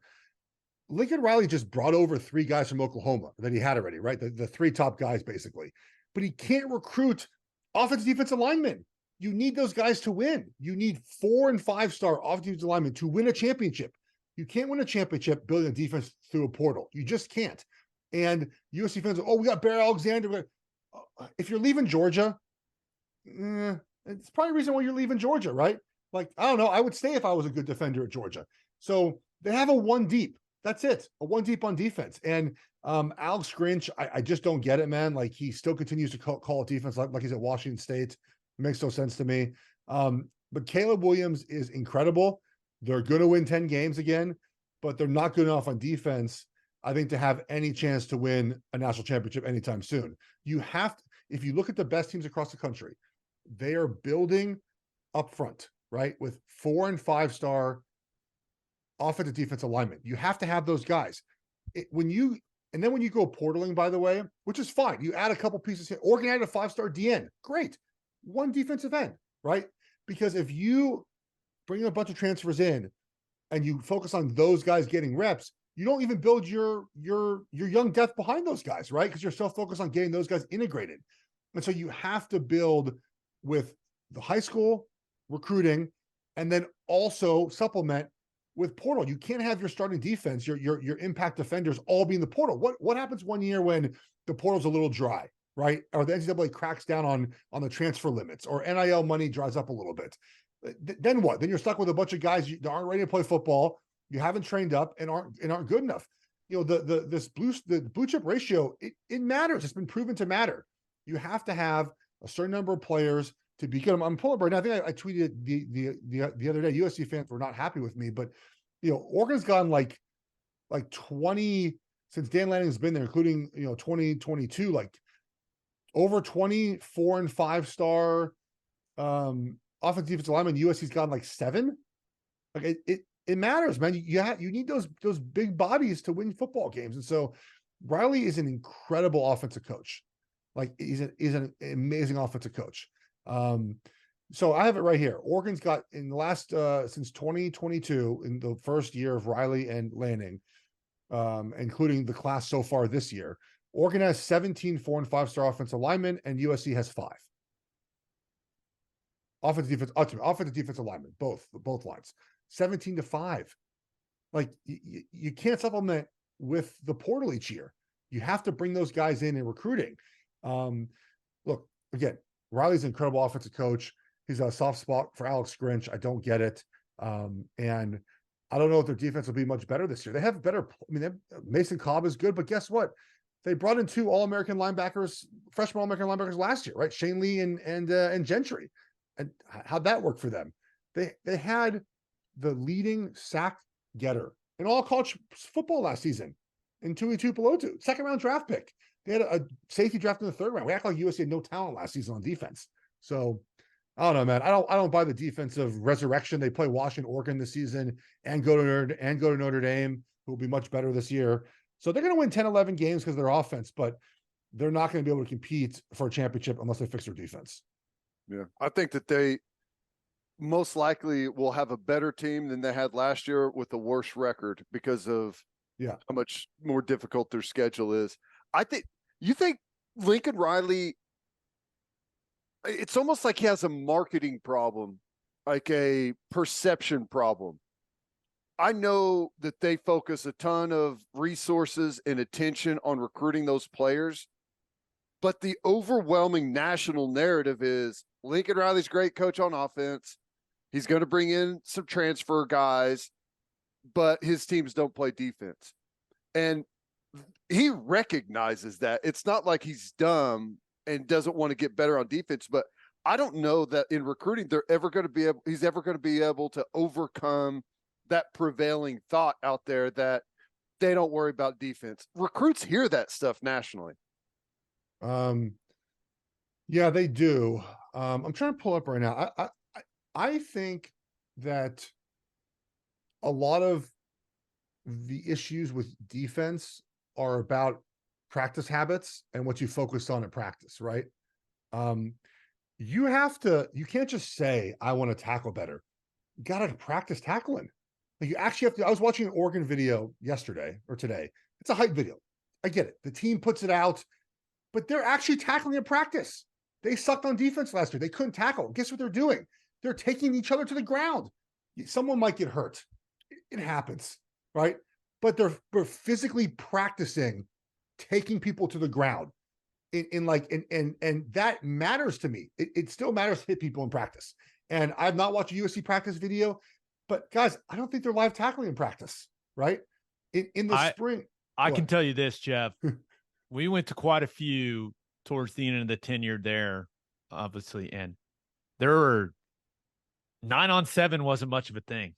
Lincoln Riley just brought over 3 guys from Oklahoma that he had already, right? The 3 top guys, basically. But he can't recruit offensive defensive linemen. You need those guys to win. You need 4- and 5-star offensive linemen to win a championship. You can't win a championship building a defense through a portal. You just can't. And USC fans are, we got Bear Alexander. If you're leaving Georgia, it's probably a reason why you're leaving Georgia, right? Like, I don't know. I would stay if I was a good defender at Georgia. So they have a 1 deep. That's it. A 1 deep on defense. And Alex Grinch, I just don't get it, man. Like, he still continues to call it defense like he's at Washington State. It makes no sense to me. But Caleb Williams is incredible. They're going to win 10 games again, but they're not good enough on defense, I think, to have any chance to win a national championship anytime soon. You have to, if you look at the best teams across the country, they are building up front, right? With 4- and 5-star offensive defensive linemen. You have to have those guys. When you go portaling, by the way, which is fine. You add a couple pieces here. Oregon added a 5-star DN. Great. 1 defensive end, right? Because if you bring a bunch of transfers in and you focus on those guys getting reps, you don't even build your young depth behind those guys, right? Because you're so focused on getting those guys integrated. And so you have to build with the high school recruiting, and then also supplement with portal. You can't have your starting defense, your impact defenders all be in the portal. What happens one year when the portal's a little dry, right? Or the NCAA cracks down on the transfer limits, or NIL money dries up a little bit. Then what? Then you're stuck with a bunch of guys that aren't ready to play football. You haven't trained up and aren't good enough. The blue chip ratio, it matters. It's been proven to matter. You have to have a certain number of players to be good. I'm pulling up right now. I think I tweeted the other day. USC fans were not happy with me, but Oregon's gone like 20 since Dan Lanning's been there, including 2022, like over 20 4- and 5-star offensive defensive linemen. USC's gotten like 7. Like it matters, man. You need those big bodies to win football games, and so Riley is an incredible offensive coach. Like he's an amazing offensive coach. So I have it right here. Oregon's got in the last since 2022, in the first year of Riley and Lanning, including the class so far this year, Oregon has 17 4- and 5-star offensive linemen, and USC has 5. Offensive defensive linemen, both lines, 17-5. Like you can't supplement with the portal each year. You have to bring those guys in recruiting. Look, again, Riley's an incredible offensive coach. He's a soft spot for Alex Grinch. I don't get it. And I don't know if their defense will be much better this year. They have better. Mason Cobb is good, but guess what? They brought in 2 All-American linebackers, freshman All-American linebackers last year, right? Shane Lee and Gentry. And how'd that work for them? They had the leading sack getter in all college football last season in Tui Tuipulotu, 2nd-round draft pick. They had a safety draft in the 3rd round. We act like USC had no talent last season on defense. So I don't know, man. I don't buy the defensive resurrection. They play Washington, Oregon this season, and go to Notre Dame, who will be much better this year. So they're going to win 10, 11 games because of their offense, but they're not going to be able to compete for a championship unless they fix their defense. Yeah, I think that they most likely will have a better team than they had last year with a worse record because of how much more difficult their schedule is. You think Lincoln Riley, it's almost like he has a marketing problem, like a perception problem. I know that they focus a ton of resources and attention on recruiting those players, but the overwhelming national narrative is Lincoln Riley's great coach on offense. He's going to bring in some transfer guys, but his teams don't play defense. And he recognizes that. It's not like he's dumb and doesn't want to get better on defense, but I don't know that in recruiting he's ever going to be able to overcome that prevailing thought out there that they don't worry about defense. Recruits hear that stuff nationally. Yeah, they do. I'm trying to pull up right now. I think that a lot of the issues with defense are about practice habits and what you focus on at practice, right? You can't just say, I want to tackle better. You got to practice tackling. Like you actually have to. I was watching an Oregon video yesterday or today. It's a hype video. I get it. The team puts it out, but they're actually tackling in practice. They sucked on defense last year. They couldn't tackle. Guess what they're doing? They're taking each other to the ground. Someone might get hurt. It happens, right? But they're physically practicing taking people to the ground. And that matters to me. It still matters to hit people in practice. And I've not watched a USC practice video, but guys, I don't think they're live tackling in practice, right? In the spring. I can tell you this, Geoff. We went to quite a few towards the end of the tenure there, obviously, and there were 9-on-7 wasn't much of a thing.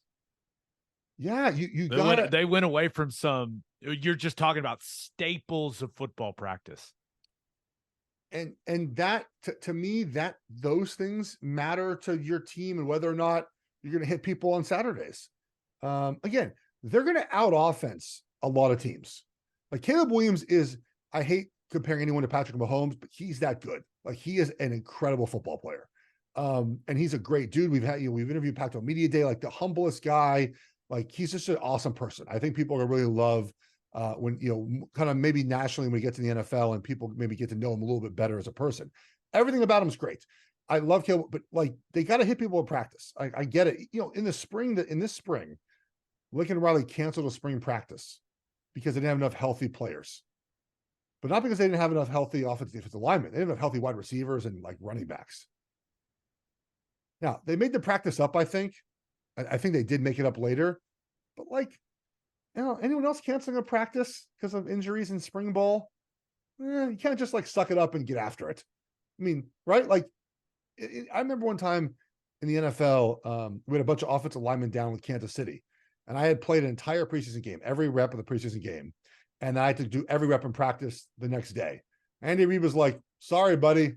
Yeah, they went away from some. You're just talking about staples of football practice, and that to me, that those things matter to your team and whether or not you're going to hit people on Saturdays. Again, they're going to out offense a lot of teams. Like Caleb Williams is. I hate comparing anyone to Patrick Mahomes, but he's that good. Like he is an incredible football player. And he's a great dude. We've interviewed Pac-12 Media Day, like the humblest guy. Like he's just an awesome person. I think people are going to really love when, kind of maybe nationally when we get to the NFL and people maybe get to know him a little bit better as a person. Everything about him is great. I love Caleb, but like they got to hit people in practice. I get it. You know, in this spring, Lincoln Riley canceled a spring practice because they didn't have enough healthy players, but not because they didn't have enough healthy offensive defensive linemen. They didn't have healthy wide receivers and like running backs. Now they made the practice up. I think they did make it up later, but like, you know, anyone else canceling a practice because of injuries in spring ball? You can't just like suck it up and get after it. I mean, right? Like, I remember one time in the NFL, we had a bunch of offensive linemen down with Kansas City, and I had played an entire preseason game, every rep of the preseason game, and I had to do every rep in practice the next day. Andy Reid was like, "Sorry, buddy,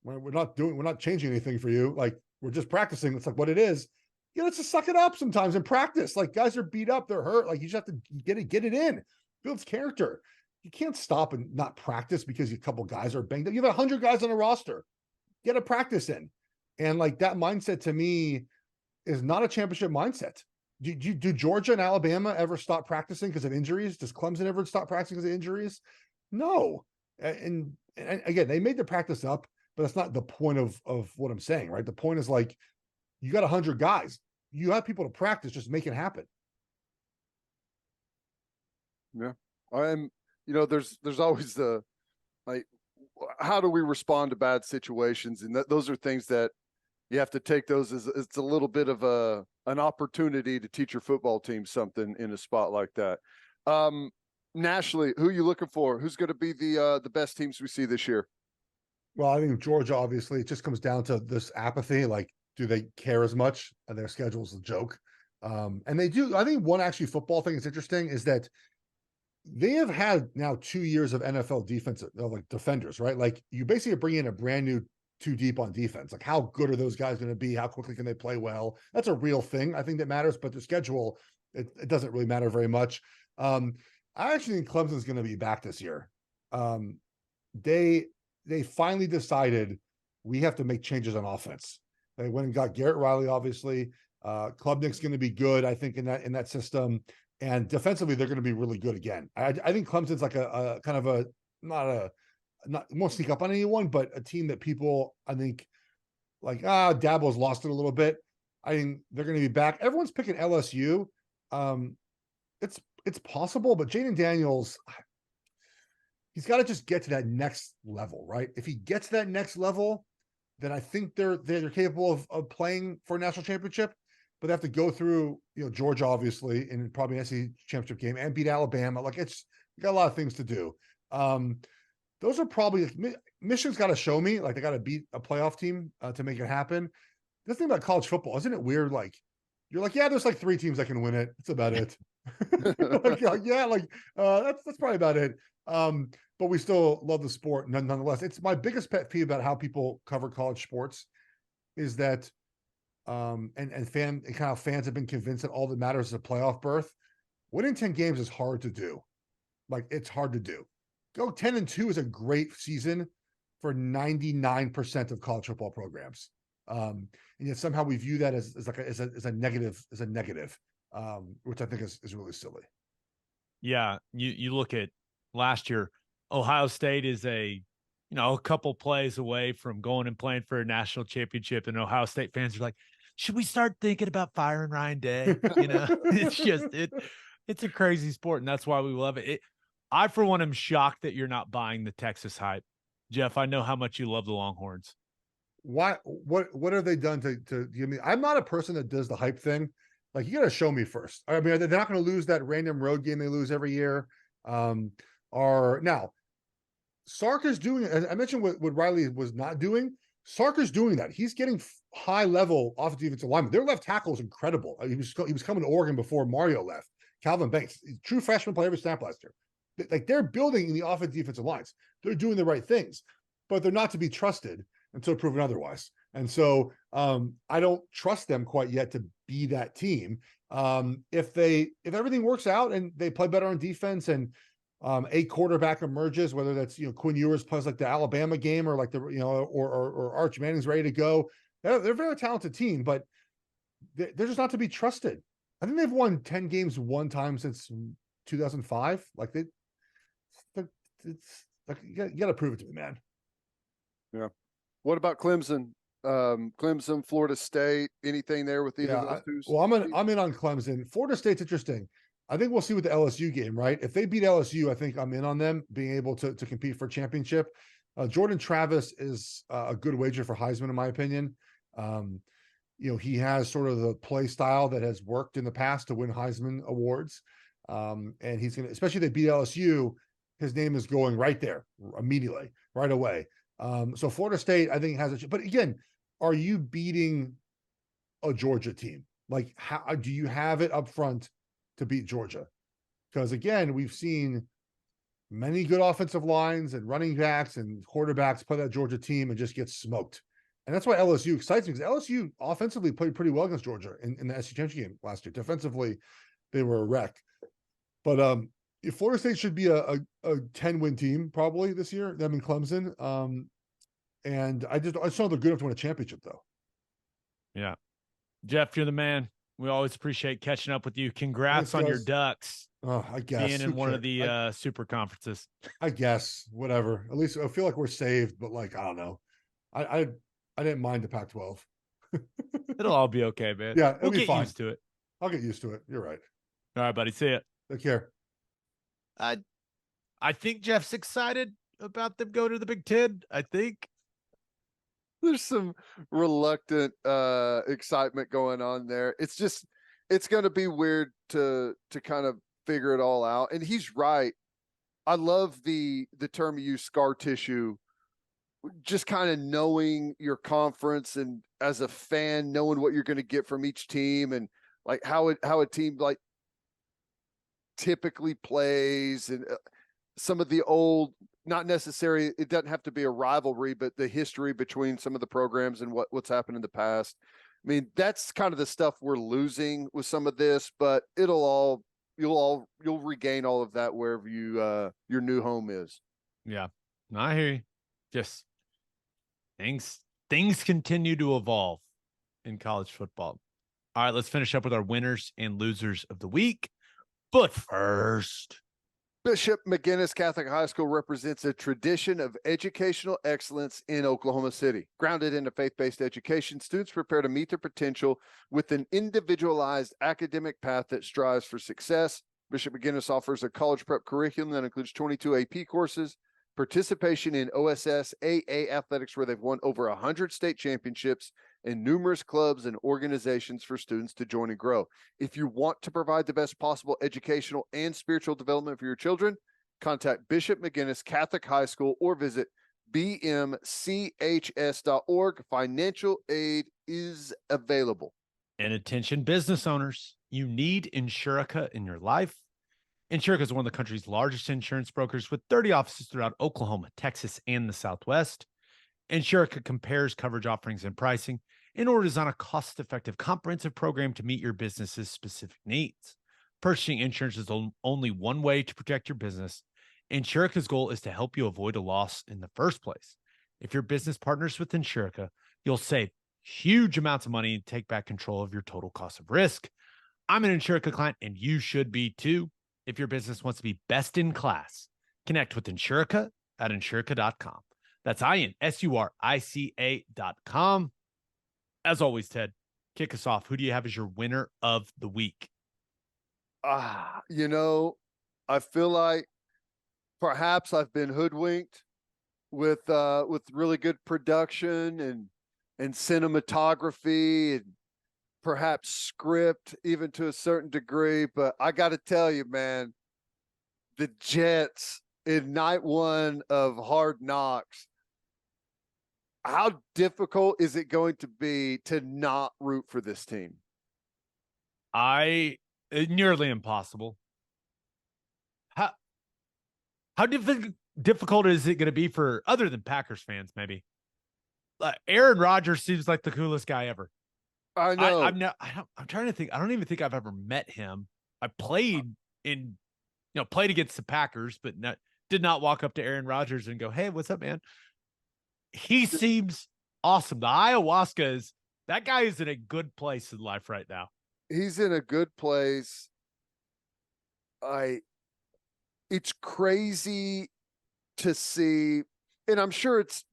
we're not changing anything for you. Like, we're just practicing." It's like what it is. You know, let's just suck it up sometimes in practice. Like, guys are beat up, they're hurt. Like, you just have to get it in, builds character. You can't stop and not practice because a couple guys are banged up. You have 100 guys on a roster. Get a practice in. And like that mindset to me is not a championship mindset. Do Georgia and Alabama ever stop practicing because of injuries? Does Clemson ever stop practicing because of injuries? No. And again, they made the practice up, but that's not the point of what I'm saying, right? The point is like, you got 100 guys. You have people to practice, just make it happen. Yeah. You know, there's always the, like, how do we respond to bad situations? And those are things that you have to take those as it's a little bit of an opportunity to teach your football team something in a spot like that. Nationally, who are you looking for? Who's going to be the best teams we see this year? Well, I think Georgia, obviously, it just comes down to this apathy. Like, do they care as much? And their schedule's a joke. And they do. I think one actually football thing is interesting is that they have had now 2 years of NFL defensive, like defenders, right? Like you basically bring in a brand new two deep on defense. Like how good are those guys going to be? How quickly can they play well? That's a real thing. I think that matters, but the schedule, it doesn't really matter very much. I actually think Clemson's going to be back this year. They finally decided we have to make changes on offense. They went and got Garrett Riley, obviously. Klubnik's going to be good, I think, in that system. And defensively, they're going to be really good again. I think Clemson's like a kind of a not won't sneak up on anyone, but a team that people, I think, like, Dabo's lost it a little bit. I think they're going to be back. Everyone's picking LSU. It's possible, but Jaden Daniels, he's got to just get to that next level, right? If he gets to that next level, then I think they're capable of playing for a national championship. But they have to go through, you know, Georgia, obviously, and probably an SEC championship game and beat Alabama. Like, you got a lot of things to do. Those are probably, Michigan's got to show me, like, they got to beat a playoff team to make it happen. The thing about college football, isn't it weird? Like, you're like, yeah, there's like 3 teams that can win it. That's about it. That's probably about it. But we still love the sport nonetheless. It's my biggest pet peeve about how people cover college sports is that, fans have been convinced that all that matters is a playoff berth. Winning 10 games is hard to do. Like, it's hard to do. Go 10-2 is a great season for 99% of college football programs. And yet somehow we view that as a negative, which I think is really silly. Yeah. You look at last year, Ohio State is a couple plays away from going and playing for a national championship, and Ohio State fans are like, should we start thinking about firing Ryan Day? It's just, it's a crazy sport, and that's why we love it. I, for one, am shocked that you're not buying the Texas hype. Jeff, I know how much you love the Longhorns. Why? What have they done to give me? I'm not a person that does the hype thing. Like, you got to show me first. I mean, they're not going to lose that random road game they lose every year. Now, Sark is doing, as I mentioned, what Riley was not doing. Sark is doing that. He's getting high level offensive defensive linemen. Their left tackle is incredible. He was coming to Oregon before Mario left. Calvin Banks, true freshman player every snap last year. Like, they're building in the offensive defensive lines. They're doing the right things, but they're not to be trusted until proven otherwise. And so I don't trust them quite yet to be that team. If everything works out and they play better on defense and a quarterback emerges, whether that's, Quinn Ewers plays like the Alabama game or like or Arch Manning's ready to go. They're a very talented team, but they're just not to be trusted. I think they've won 10 games one time since 2005. Like, it's like, you got to prove it to me, man. Yeah. What about Clemson? Clemson, Florida State, anything there with either of those two? Well, I'm in on Clemson. Florida State's interesting. I think we'll see with the LSU game, right? If they beat LSU, I think I'm in on them being able to compete for a championship. Jordan Travis is a good wager for Heisman, in my opinion. He has sort of the play style that has worked in the past to win Heisman awards. And he's going to, especially if they beat LSU, his name is going right there immediately, right away. So Florida State, I think, has but again, are you beating a Georgia team? Like, how do you have it up front to beat Georgia? Because again, we've seen many good offensive lines and running backs and quarterbacks play that Georgia team and just get smoked. And that's why LSU excites me, because LSU offensively played pretty well against Georgia in the SEC championship game last year. Defensively, they were a wreck. But if Florida State should be a 10-win team probably this year, them and Clemson. And I just know they're good enough to win a championship, though. Yeah. Geoff, you're the man. We always appreciate catching up with you. Congrats on your Ducks. Oh, I guess. Being in one of the super conferences. I guess. Whatever. At least I feel like we're saved, but I don't know. I didn't mind the Pac-12. It'll all be okay, man. Yeah, we'll be get fine. used to it. I'll get used to it. You're right. All right, buddy. See ya. Take care. I think Jeff's excited about them going to the Big Ten. I think there's some reluctant excitement going on there. It's going to be weird to kind of figure it all out. And he's right. I love the term you use, scar tissue. Just kind of knowing your conference, and as a fan, knowing what you're going to get from each team, and like how a team like typically plays, and some of the old, not necessarily, it doesn't have to be a rivalry, but the history between some of the programs and what's happened in the past. I mean, that's kind of the stuff we're losing with some of this, but you'll regain all of that wherever your new home is. Yeah, I hear you. Just things continue to evolve in college football. All right, let's finish up with our winners and losers of the week. But first, Bishop McGuinness Catholic High School represents a tradition of educational excellence in Oklahoma City. Grounded in a faith-based education, students prepare to meet their potential with an individualized academic path that strives for success. Bishop McGuinness offers a college prep curriculum that includes 22 AP courses, participation in OSS AA athletics, where they've won over 100 state championships, and numerous clubs and organizations for students to join and grow. If you want to provide the best possible educational and spiritual development for your children, contact Bishop McGuinness Catholic High School or visit bmchs.org. Financial aid is available. And attention business owners, you need Insurica in your life. Insurica is one of the country's largest insurance brokers with 30 offices throughout Oklahoma, Texas, and the Southwest. Insurica compares coverage offerings and pricing in order to design a cost-effective, comprehensive program to meet your business's specific needs. Purchasing insurance is only one way to protect your business. Insurica's goal is to help you avoid a loss in the first place. If your business partners with Insurica, you'll save huge amounts of money and take back control of your total cost of risk. I'm an Insurica client, and you should be too. If your business wants to be best in class, connect with Insurica at Insurica.com. That's INSURICA.com. As always, Ted, kick us off. Who do you have as your winner of the week? I feel like perhaps I've been hoodwinked with really good production and cinematography and perhaps script, even to a certain degree. But I got to tell you, man, the Jets in night one of Hard Knocks, how difficult is it going to be to not root for this team? Nearly impossible. How difficult is it going to be for other than Packers fans? Maybe Aaron Rodgers seems like the coolest guy ever. I know. I'm trying to think. I don't even think I've ever met him. I played against the Packers, but did not walk up to Aaron Rodgers and go, "Hey, what's up, man?" He seems awesome. The ayahuasca that guy is in a good place in life right now. He's in a good place. It's crazy to see, and I'm sure it's,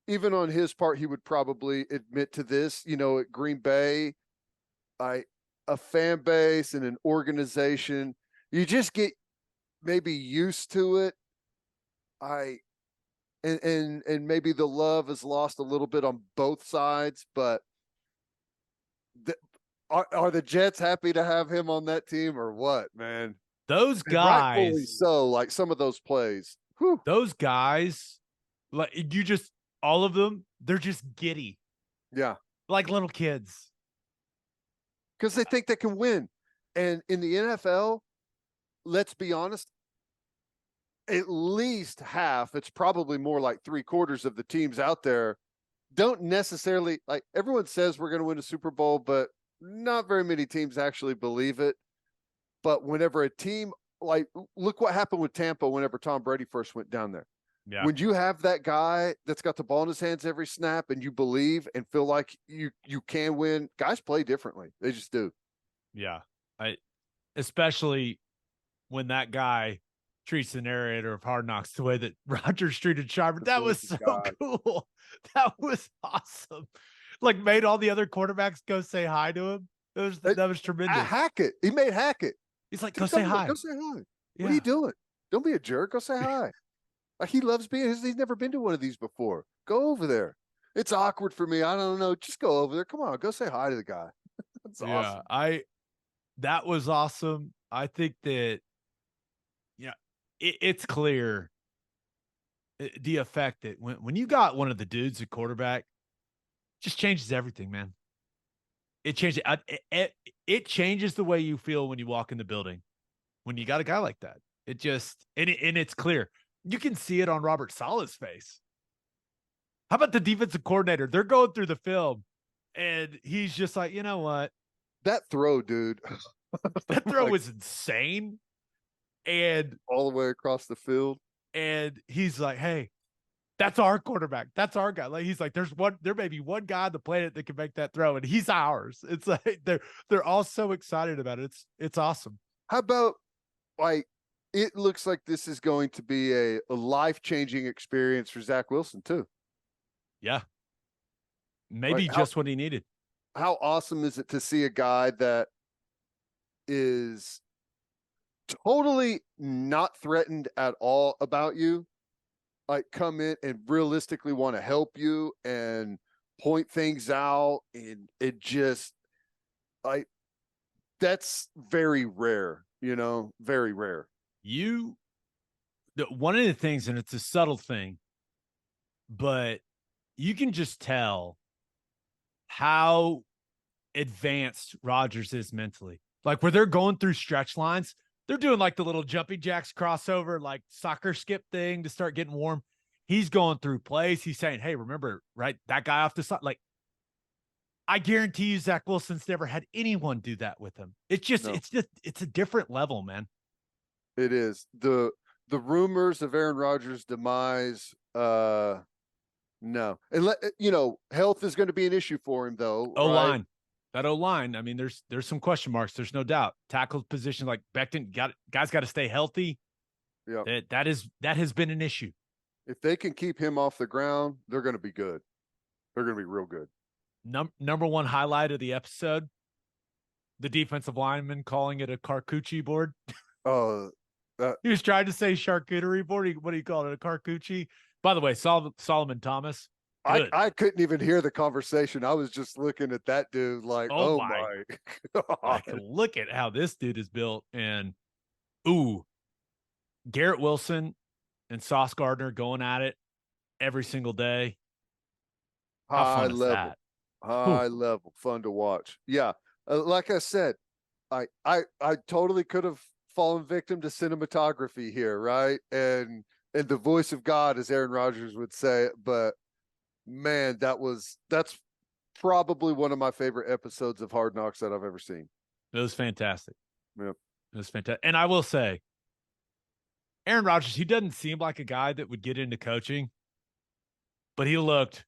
even on his part, he would probably admit to this, at Green Bay, a fan base and an organization, you just get maybe used to it. And maybe the love is lost a little bit on both sides, but are the Jets happy to have him on that team or what, man? Those And rightfully guys, so, like some of those plays. Whew. those guys, like all of them, they're just giddy. Yeah. Like little kids. Because they think they can win. And in the NFL, let's be honest, at least half, it's probably more like 3/4 of the teams out there don't necessarily, like, everyone says we're going to win a Super Bowl, but not very many teams actually believe it. But whenever a team, like, look what happened with Tampa whenever Tom Brady first went down there. Yeah. When you have that guy that's got the ball in his hands every snap and you believe and feel like you can win, guys play differently. They just do. Yeah. Especially when that guy treats the narrator of Hard Knocks the way that Rodgers treated Sharper. That was so cool. That was awesome. Like, made all the other quarterbacks go say hi to him. That was tremendous. Hackett. He made Hackett. He's like, go say hi. Go say hi. Yeah. What are you doing? Don't be a jerk. Go say hi. Like, he loves being, he's never been to one of these before. Go over there. It's awkward for me. I don't know. Just go over there. Come on. Go say hi to the guy. That's awesome. That was awesome. I think that, it's clear the effect that when you got one of the dudes at quarterback, just changes everything, man. It changes it changes the way you feel when you walk in the building. When you got a guy like that, it just and it's clear. You can see it on Robert Saleh's face. How about the defensive coordinator? They're going through the film, and he's just like, you know what? That throw, dude. That throw was insane. And all the way across the field. And he's like, hey, that's our quarterback. That's our guy. Like, he's like, there may be one guy on the planet that can make that throw, and he's ours. It's like they're all so excited about it. It's awesome. How about, like, it looks like this is going to be a life-changing experience for Zach Wilson too. Yeah. Maybe like just what he needed. How awesome is it to see a guy that is totally not threatened at all about you, like, come in and realistically want to help you and point things out, and it just, like, that's very rare, very rare. One of the things, and it's a subtle thing, but you can just tell how advanced Rodgers is mentally. Like, where they're going through stretch lines, they're doing like the little jumping jacks crossover, like soccer skip thing to start getting warm. He's going through plays. He's saying, hey, remember, right, that guy off the side. Like, I guarantee you Zach Wilson's never had anyone do that with him. It's just, it's a different level, man. It is. The rumors of Aaron Rodgers' demise, no. And, health is going to be an issue for him, though. O-line. Right? That O-line, I mean, there's some question marks. There's no doubt. Tackle position, like Becton, guys got to stay healthy. Yeah, that has been an issue. If they can keep him off the ground, they're going to be good. They're going to be real good. Number one highlight of the episode, the defensive lineman calling it a charcuterie board. He was trying to say charcuterie board. What do you call it? A charcuterie. By the way, Solomon Thomas. I couldn't even hear the conversation. I was just looking at that dude like, oh my God. Like, look at how this dude is built. And, Garrett Wilson and Sauce Gardner going at it every single day. High level, fun to watch. Yeah. Like I said, I totally could have fallen victim to cinematography here, right? And the voice of God, as Aaron Rodgers would say, but man, that's probably one of my favorite episodes of Hard Knocks that I've ever seen. It was fantastic. Yep. It was fantastic. And I will say, Aaron Rodgers, he doesn't seem like a guy that would get into coaching, but he looked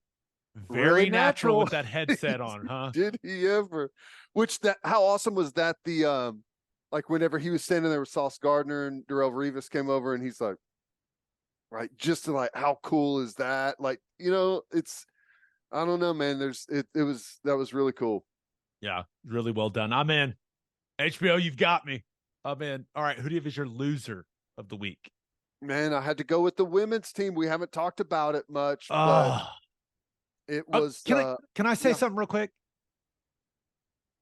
very really natural with that headset on, huh? Did he ever? How awesome was that? Like, whenever he was standing there with Sauce Gardner and Darrelle Revis came over, and he's like, right? Just to like, how cool is that? Like, I don't know, man. That was really cool. Yeah, really well done. I'm in. HBO, you've got me. I'm in. All right, who do you have as your loser of the week? Man, I had to go with the women's team. We haven't talked about it much, but Oh, it was can I say yeah. something real quick?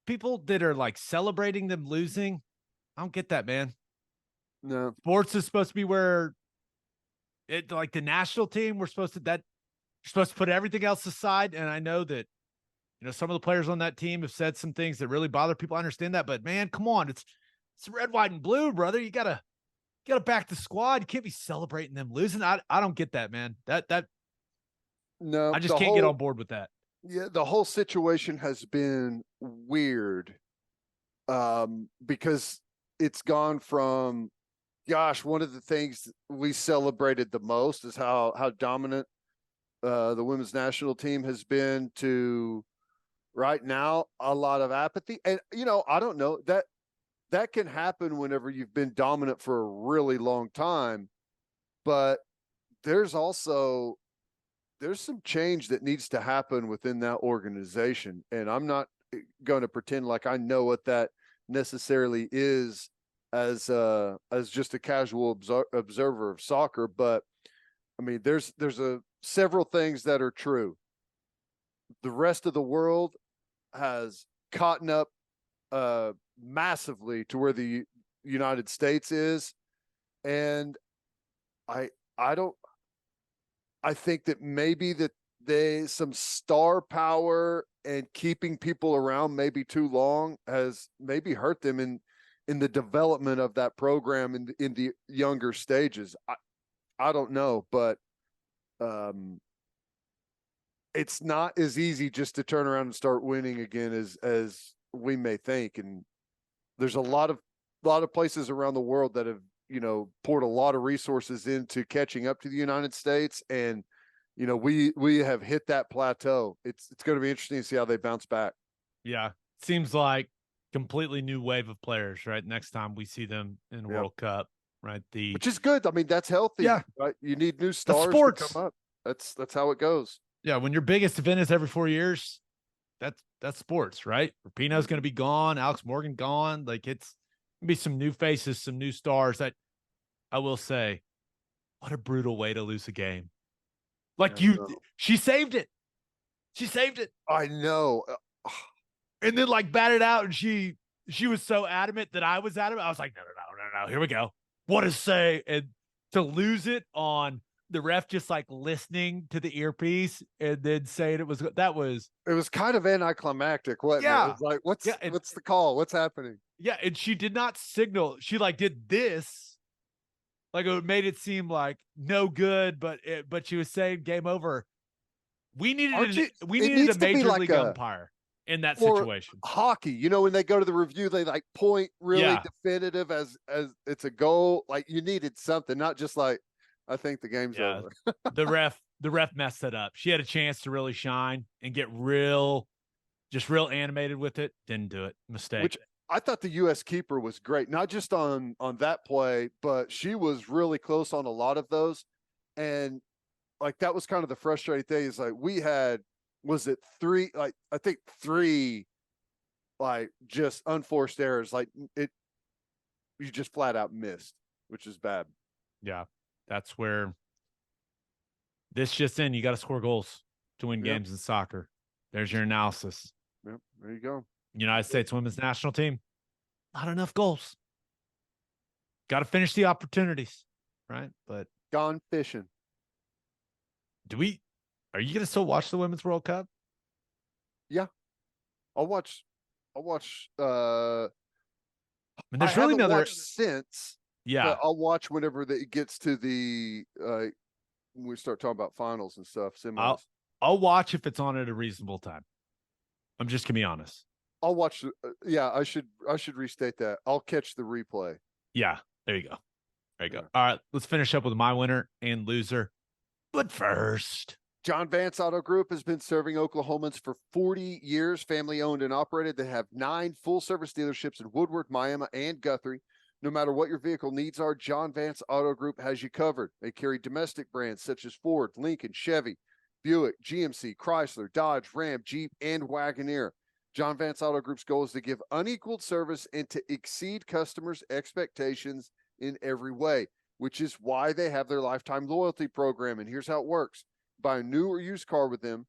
People that are like celebrating them losing, I don't get that, man. No. Sports is supposed to be where it, like the national team, you're supposed to put everything else aside. And I know that, some of the players on that team have said some things that really bother people. I understand that, but man, come on. It's red, white, and blue, brother. You gotta back the squad. You can't be celebrating them losing. I don't get that, man. No, I just can't get on board with that. Yeah, the whole situation has been weird. Because it's gone from, gosh, one of the things we celebrated the most is how dominant the women's national team has been, to right now a lot of apathy. And I don't know, that can happen whenever you've been dominant for a really long time, but there's some change that needs to happen within that organization, and I'm not going to pretend like I know what that necessarily is as just a casual observer of soccer. But I mean, there's several things that are true. The rest of the world has caught up massively to where the United States is, and I think that maybe that some star power and keeping people around maybe too long has maybe hurt them in the development of that program in the younger stages. I don't know, but it's not as easy just to turn around and start winning again as we may think. And there's a lot of places around the world that have, poured a lot of resources into catching up to the United States. And, we have hit that plateau. It's going to be interesting to see how they bounce back. Yeah. Seems like completely new wave of players, right? Next time we see them in the World Cup, right? Which is good. I mean, that's healthy. Yeah. Right? You need new stars to come up. That's how it goes. Yeah. When your biggest event is every 4 years, that's sports, right? Rapinoe's going to be gone. Alex Morgan gone. Like, it's going to be some new faces, some new stars. That I will say, what a brutal way to lose a game. Like, she saved it. She saved it. I know. And then like batted out, and she was so adamant that I was adamant. I was like, no. Here we go. What a say. And to lose it on the ref just like listening to the earpiece and then saying it was kind of anticlimactic, wasn't it? It was like, what's the call? What's happening? Yeah, and she did not signal. She like did this. Like, it made it seem like no good, but she was saying game over. We needed a major league umpire in that situation. Hockey, when they go to the review, they like point really definitive as it's a goal. Like, you needed something, not just like, I think the game's over. the ref messed it up. She had a chance to really shine and get real animated with it. Didn't do it. Mistake. Which I thought the U.S. keeper was great, not just on that play, but she was really close on a lot of those. And like, that was kind of the frustrating thing, is like, we had, was it three, like, I think three, like, just unforced errors. Like, you just flat out missed, which is bad. Yeah. That's where this just in, you got to score goals to win games in soccer. There's your analysis. Yep. There you go. United States women's national team, not enough goals. Got to finish the opportunities, right? But gone fishing. Are you going to still watch the Women's World Cup? Yeah. I'll watch. I mean, there's really another since. Yeah. But I'll watch whenever it gets to the when we start talking about finals and stuff. I'll watch if it's on at a reasonable time. I'm just going to be honest. I'll watch. I should restate that. I'll catch the replay. Yeah. There you go. All right. Let's finish up with my winner and loser. But first, John Vance Auto Group has been serving Oklahomans for 40 years, family owned and operated. They have 9 full service dealerships in Woodward, Miami, and Guthrie. No matter what your vehicle needs are, John Vance Auto Group has you covered. They carry domestic brands such as Ford, Lincoln, Chevy, Buick, GMC, Chrysler, Dodge, Ram, Jeep, and Wagoneer. John Vance Auto Group's goal is to give unequaled service and to exceed customers' expectations in every way, which is why they have their lifetime loyalty program. And here's how it works. Buy a new or used car with them.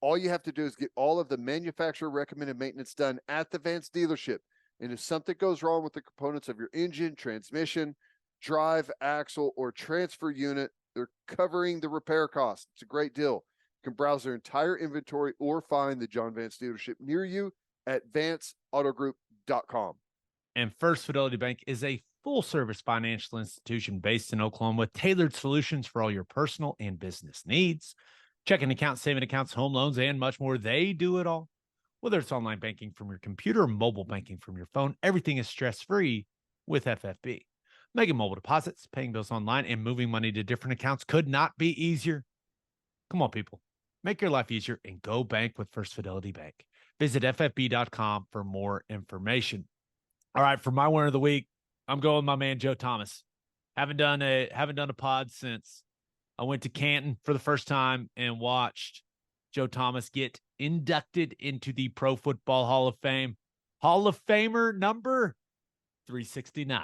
All you have to do is get all of the manufacturer recommended maintenance done at the Vance dealership. And if something goes wrong with the components of your engine, transmission, drive, axle, or transfer unit, they're covering the repair cost. It's a great deal. You can browse their entire inventory or find the John Vance dealership near you at vanceautogroup.com. And First Fidelity Bank is a full-service financial institution based in Oklahoma with tailored solutions for all your personal and business needs. Checking accounts, saving accounts, home loans, and much more. They do it all. Whether it's online banking from your computer or mobile banking from your phone, everything is stress-free with FFB. Making mobile deposits, paying bills online, and moving money to different accounts could not be easier. Come on, people. Make your life easier and go bank with First Fidelity Bank. Visit ffb.com for more information. All right, for my winner of the week, I'm going with my man Joe Thomas. Haven't done a pod since I went to Canton for the first time and watched Joe Thomas get inducted into the Pro Football Hall of Fame. Hall of Famer number 369.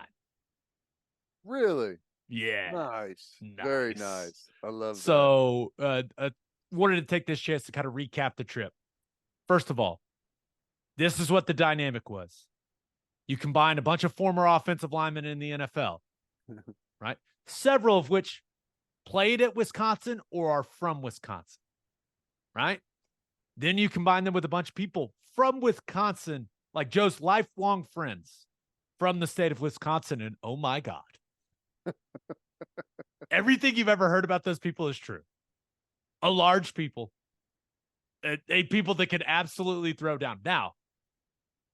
Really? Yeah. Nice. Very nice. I love that. So, wanted to take this chance to kind of recap the trip. First of all, this is what the dynamic was. You combine a bunch of former offensive linemen in the NFL, right? Several of which played at Wisconsin or are from Wisconsin, right? Then you combine them with a bunch of people from Wisconsin, like Joe's lifelong friends from the state of Wisconsin. And oh my God, everything you've ever heard about those people is true. A large people, a people that could absolutely throw down. Now,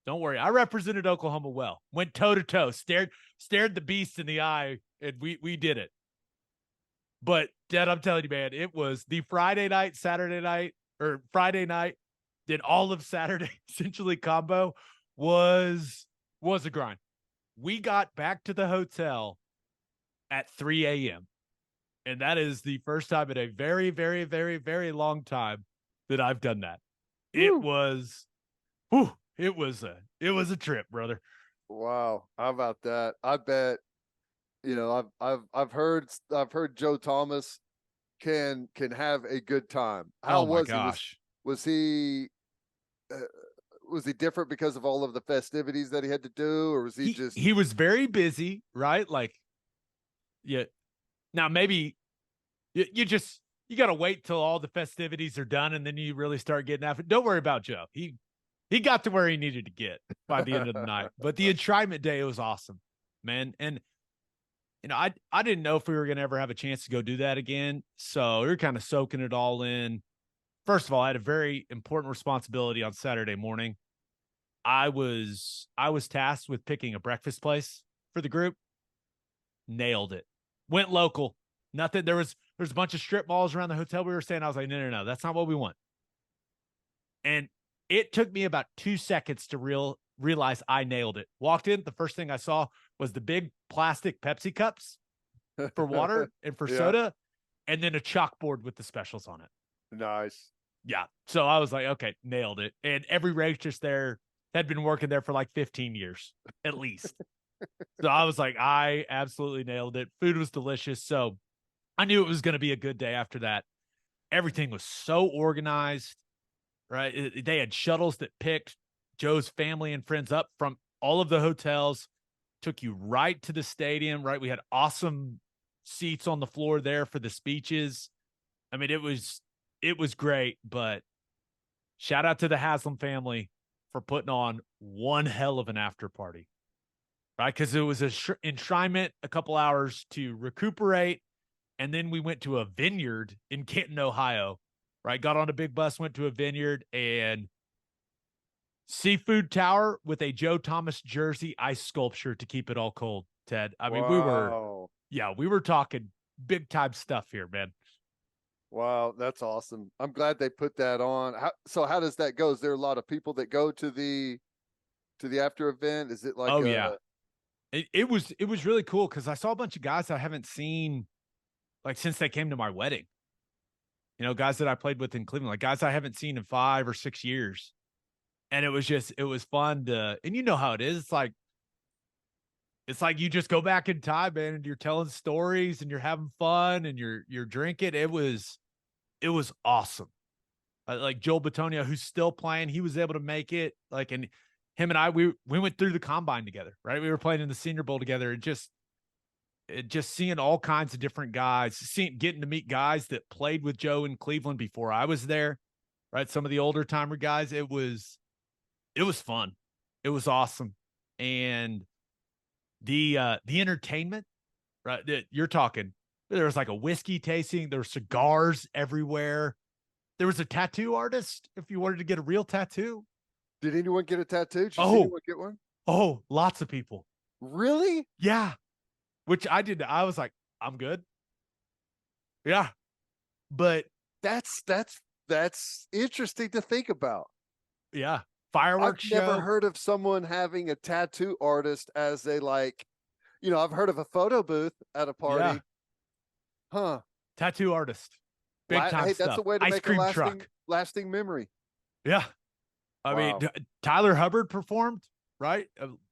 don't worry. I represented Oklahoma well, went toe to toe, stared the beast in the eye, and we did it. But Dad, I'm telling you, man, it was the Friday night, then all of Saturday essentially combo was a grind. We got back to the hotel at 3 a.m. And that is the first time in a very, very, very, very long time that I've done that. It was a trip, brother. Wow. How about that? I bet, I've heard Joe Thomas can have a good time. How was gosh. He? Was he different because of all of the festivities that he had to do, or was he was very busy, right? Like, yeah. Now maybe you got to wait till all the festivities are done and then you really start getting after it. Don't worry about Joe. He got to where he needed to get by the end of the night. But the enshrinement day, it was awesome, man. And I didn't know if we were going to ever have a chance to go do that again. So we were kind of soaking it all in. First of all, I had a very important responsibility on Saturday morning. I was tasked with picking a breakfast place for the group. Nailed it. Went local. Nothing. There's a bunch of strip malls around the hotel we were staying. I was like, no, that's not what we want. And it took me about 2 seconds to realize I nailed it. Walked in, the first thing I saw was the big plastic Pepsi cups for water and for soda, and then a chalkboard with the specials on it. Nice. Yeah. So I was like, okay, nailed it. And every waitress there had been working there for like 15 years at least. So I was like, I absolutely nailed it. Food was delicious. So I knew it was going to be a good day after that. Everything was so organized, right? They had shuttles that picked Joe's family and friends up from all of the hotels, took you right to the stadium, right? We had awesome seats on the floor there for the speeches. I mean, it was great, but shout out to the Haslam family for putting on one hell of an after party, right? Because it was a enshrinement, a couple hours to recuperate, and then we went to a vineyard in Canton, Ohio, right? Got on a big bus, went to a vineyard, and seafood tower with a Joe Thomas jersey ice sculpture to keep it all cold, Ted. I mean, we were talking big time stuff here, man. Wow, that's awesome. I'm glad they put that on. How does that go? Is there a lot of people that go to the after event? Is it like it was really cool because I saw a bunch of guys I haven't seen like since they came to my wedding. You know, guys that I played with in Cleveland, like guys I haven't seen in 5 or 6 years. And it was fun to, and you know how it is. It's like you just go back in time, man, and you're telling stories and you're having fun and you're drinking. It was awesome. Like Joel Bitonio, who's still playing, he was able to make it. Like, and him and I, we went through the combine together, right? We were playing in the Senior Bowl together, and just seeing all kinds of different guys, getting to meet guys that played with Joe in Cleveland before I was there, right? Some of the older timer guys. It was fun. It was awesome. And the entertainment, right? You're talking, there was like a whiskey tasting, there were cigars everywhere. There was a tattoo artist if you wanted to get a real tattoo. Did anyone get a tattoo? Did you see anyone get one? Oh, lots of people. Really? Yeah. Which I did. I was like, I'm good. Yeah. But that's interesting to think about. Yeah. Fireworks I've show. never heard of someone having a tattoo artist as a, like, you know, I've heard of a photo booth at a party. Yeah. Huh. Tattoo artist. Big time hey, stuff. that's a way to Ice make cream a truck. lasting memory. Yeah. I mean, Tyler Hubbard performed, right?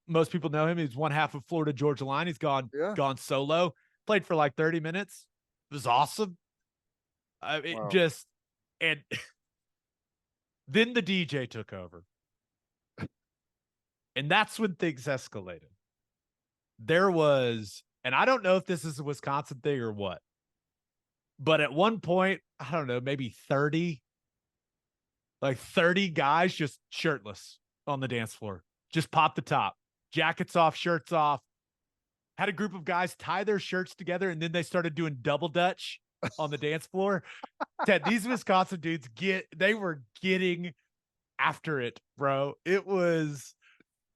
Most people know him. He's one half of Florida Georgia Line. He's gone solo. Played for like 30 minutes. It was awesome. And then the DJ took over. And that's when things escalated. There was, and I don't know if this is a Wisconsin thing or what, but at one point, I don't know, maybe 30 guys just shirtless on the dance floor. Just pop the top, jackets off, shirts off. Had a group of guys tie their shirts together, and then they started doing double dutch on the dance floor. Ted, these Wisconsin dudes they were getting after it, bro. It was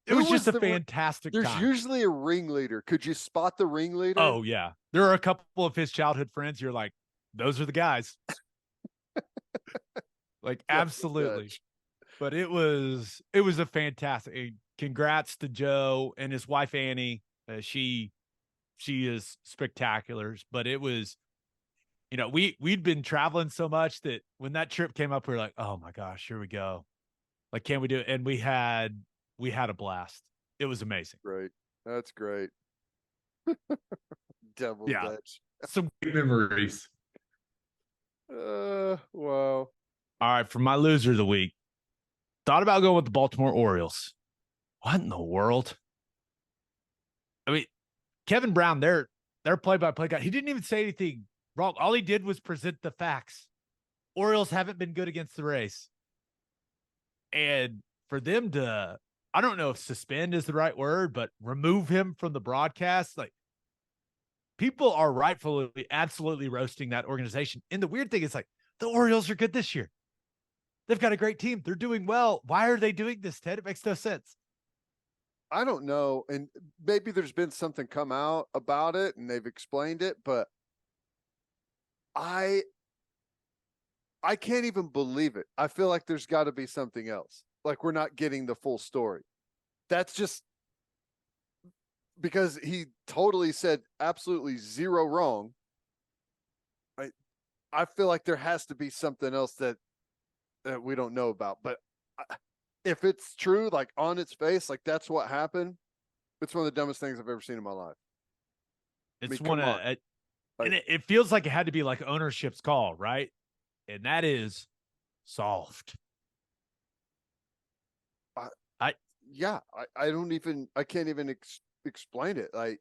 just a fantastic time. There's usually a ringleader. Could you spot the ringleader? Oh, yeah. There are a couple of his childhood friends. You're like, those are the guys. Like, absolutely. But it was a fantastic. Congrats to Joe and his wife, Annie. She is spectacular. But it was, you know, we'd been traveling so much that when that trip came up, we were like, oh my gosh, here we go. Like, can we do it? And we had a blast. It was amazing. Great. That's great. Double dutch. Some great memories. Wow. All right, for my loser of the week, thought about going with the Baltimore Orioles. What in the world? I mean, Kevin Brown, their play-by-play guy, he didn't even say anything wrong. All he did was present the facts. Orioles haven't been good against the Rays. And for them to, I don't know if suspend is the right word, but remove him from the broadcast, like, people are rightfully, absolutely roasting that organization. And the weird thing is, like, the Orioles are good this year. They've got a great team. They're doing well. Why are they doing this, Ted? It makes no sense. I don't know. And maybe there's been something come out about it and they've explained it, but I can't even believe it. I feel like there's got to be something else. Like, we're not getting the full story. That's just because he totally said absolutely zero wrong. I feel like there has to be something else that we don't know about. But if it's true, like, on its face, like, that's what happened, it's one of the dumbest things I've ever seen in my life. It's and it feels like it had to be like ownership's call, right? And that is soft. I can't even explain it. Like,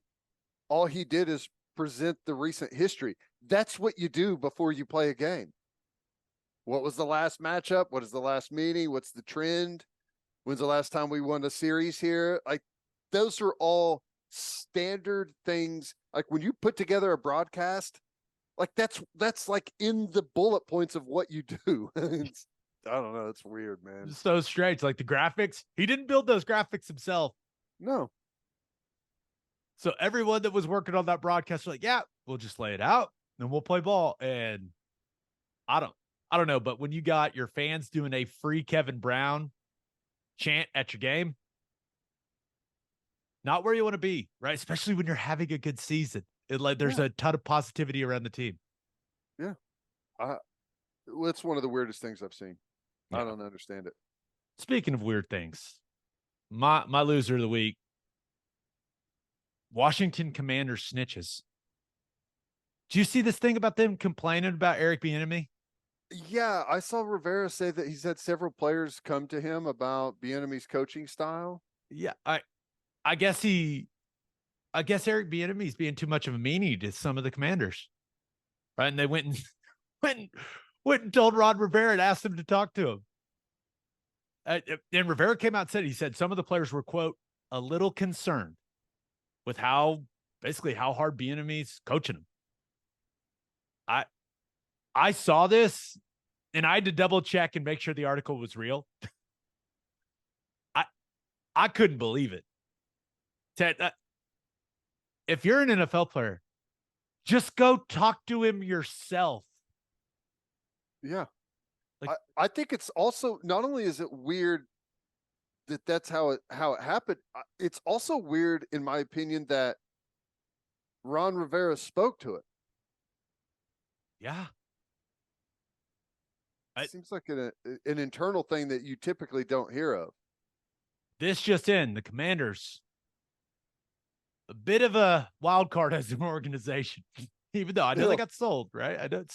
all he did is present the recent history. That's what you do before you play a game. What was the last matchup? What is the last meeting? What's the trend? When's the last time we won a series here? Like, those are all standard things. Like, when you put together a broadcast, like, that's like in the bullet points of what you do. I don't know. It's weird, man. It's so strange. Like, the graphics, he didn't build those graphics himself. No. So everyone that was working on that broadcast was like, yeah, we'll just lay it out and we'll play ball. And I don't know, but when you got your fans doing a free Kevin Brown chant at your game, not where you want to be, right? Especially when you're having a good season. There's a ton of positivity around the team. Yeah. It's one of the weirdest things I've seen. Yeah. I don't understand it. Speaking of weird things, my loser of the week, Washington Commanders snitches. Do you see this thing about them complaining about Eric Bieniemy? Yeah, I saw Rivera say that he's had several players come to him about Bieniemy's coaching style. Yeah, I guess Eric Bieniemy is being too much of a meanie to some of the Commanders, right? And they went and told Ron Rivera and asked him to talk to him. And Rivera came out and said some of the players were, quote, a little concerned with how hard Bieniemy's coaching them. I saw this and I had to double check and make sure the article was real. I couldn't believe it. Ted, if you're an NFL player, just go talk to him yourself. Yeah. I think it's also, not only is it weird that that's how it happened, it's also weird, in my opinion, that Ron Rivera spoke to it. Yeah. It seems like an internal thing that you typically don't hear of. This just in, the Commanders, a bit of a wild card as an organization, even though I know they got sold, right? I know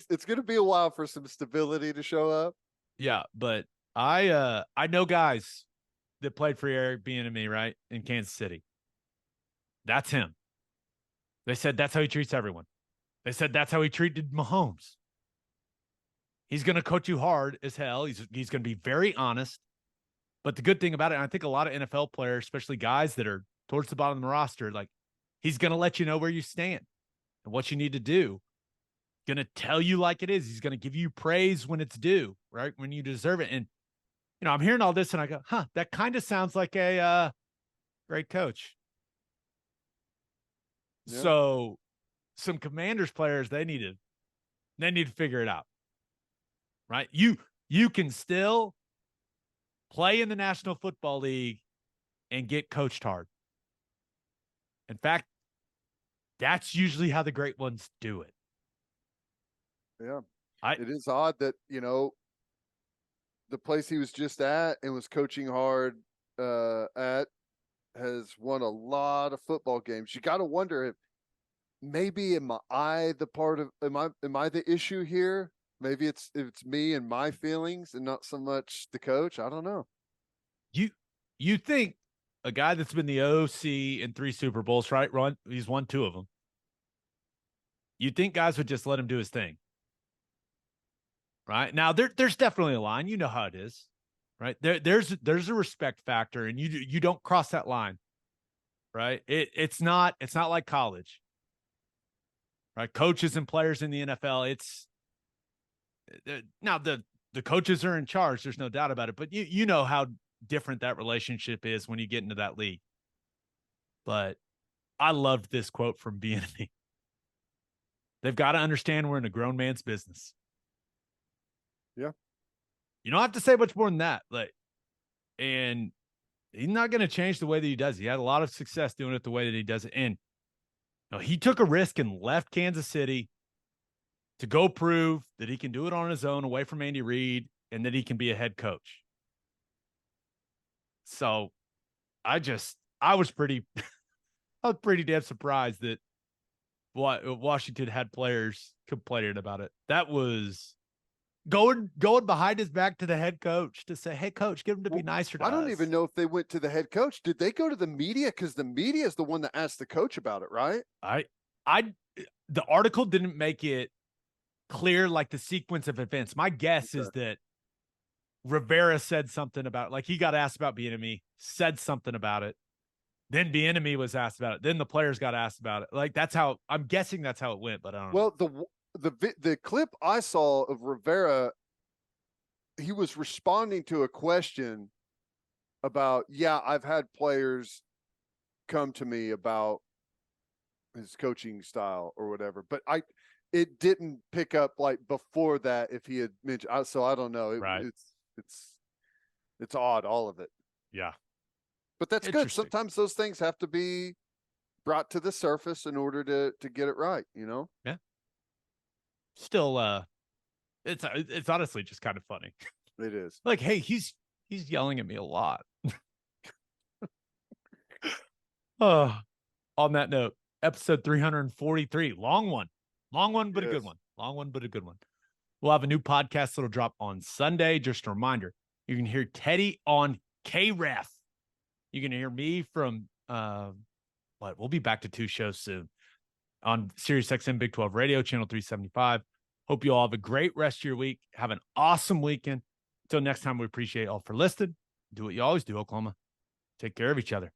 it's gonna be a while for some stability to show up. Yeah, but I know guys that played for Eric Bieniemy, right, in Kansas City. That's him. They said that's how he treats everyone. They said that's how he treated Mahomes. He's going to coach you hard as hell. He's going to be very honest. But the good thing about it, and I think a lot of NFL players, especially guys that are towards the bottom of the roster, like, he's going to let you know where you stand and what you need to do. Going to tell you like it is. He's going to give you praise when it's due, right? When you deserve it. And, I'm hearing all this and I go, that kind of sounds like a great coach. Yeah. So some Commanders players, they need to figure it out. Right? You can still play in the National Football League and get coached hard. In fact, that's usually how the great ones do it. Yeah. It is odd that, the place he was just at and was coaching hard at has won a lot of football games. You got to wonder if maybe am I the issue here? Maybe it's me and my feelings and not so much the coach. I don't know. You think a guy that's been the OC in 3 Super Bowls, right? He's won 2 of them. You think guys would just let him do his thing, right? Now there's definitely a line. You know how it is, right? There's a respect factor, and you don't cross that line, right? It's not like college, right? Coaches and players in the NFL, it's now the coaches are in charge. There's no doubt about it. But you know how different that relationship is when you get into that league. But I loved this quote from Bieniemy. They've got to understand we're in a grown man's business. Yeah. You don't have to say much more than that. And he's not going to change the way that he does it. He had a lot of success doing it the way that he does it. And he took a risk and left Kansas City to go prove that he can do it on his own away from Andy Reid and that he can be a head coach. So I was pretty damn surprised that Washington had players complaining about it. That was going behind his back to the head coach to say, hey, coach, get him to be nicer to us. I don't even know if they went to the head coach. Did they go to the media? Because the media is the one that asked the coach about it, right? The article didn't make it clear, like the sequence of events. My guess is that Rivera said something about, like, he got asked about Bieniemy, said something about it. Then Bieniemy was asked about it. Then the players got asked about it. Like, I'm guessing that's how it went, but I don't know. Well, the clip I saw of Rivera, he was responding to a question about, I've had players come to me about his coaching style or whatever, but it didn't pick up like before that if he had mentioned. So I don't know. It's odd, all of it. Yeah. But that's good. Interesting. Sometimes those things have to be brought to the surface in order to get it right, you know? Yeah. Still, it's honestly just kind of funny. It is. Like, hey, he's yelling at me a lot. On that note, episode 343, long one, but a good one. Long one, but a good one. We'll have a new podcast that'll drop on Sunday. Just a reminder, you can hear Teddy on KREF. You can hear me from, we'll be back to 2 shows soon on SiriusXM Big 12 Radio, channel 375. Hope you all have a great rest of your week. Have an awesome weekend. Until next time, we appreciate you all for listening. Do what you always do, Oklahoma. Take care of each other.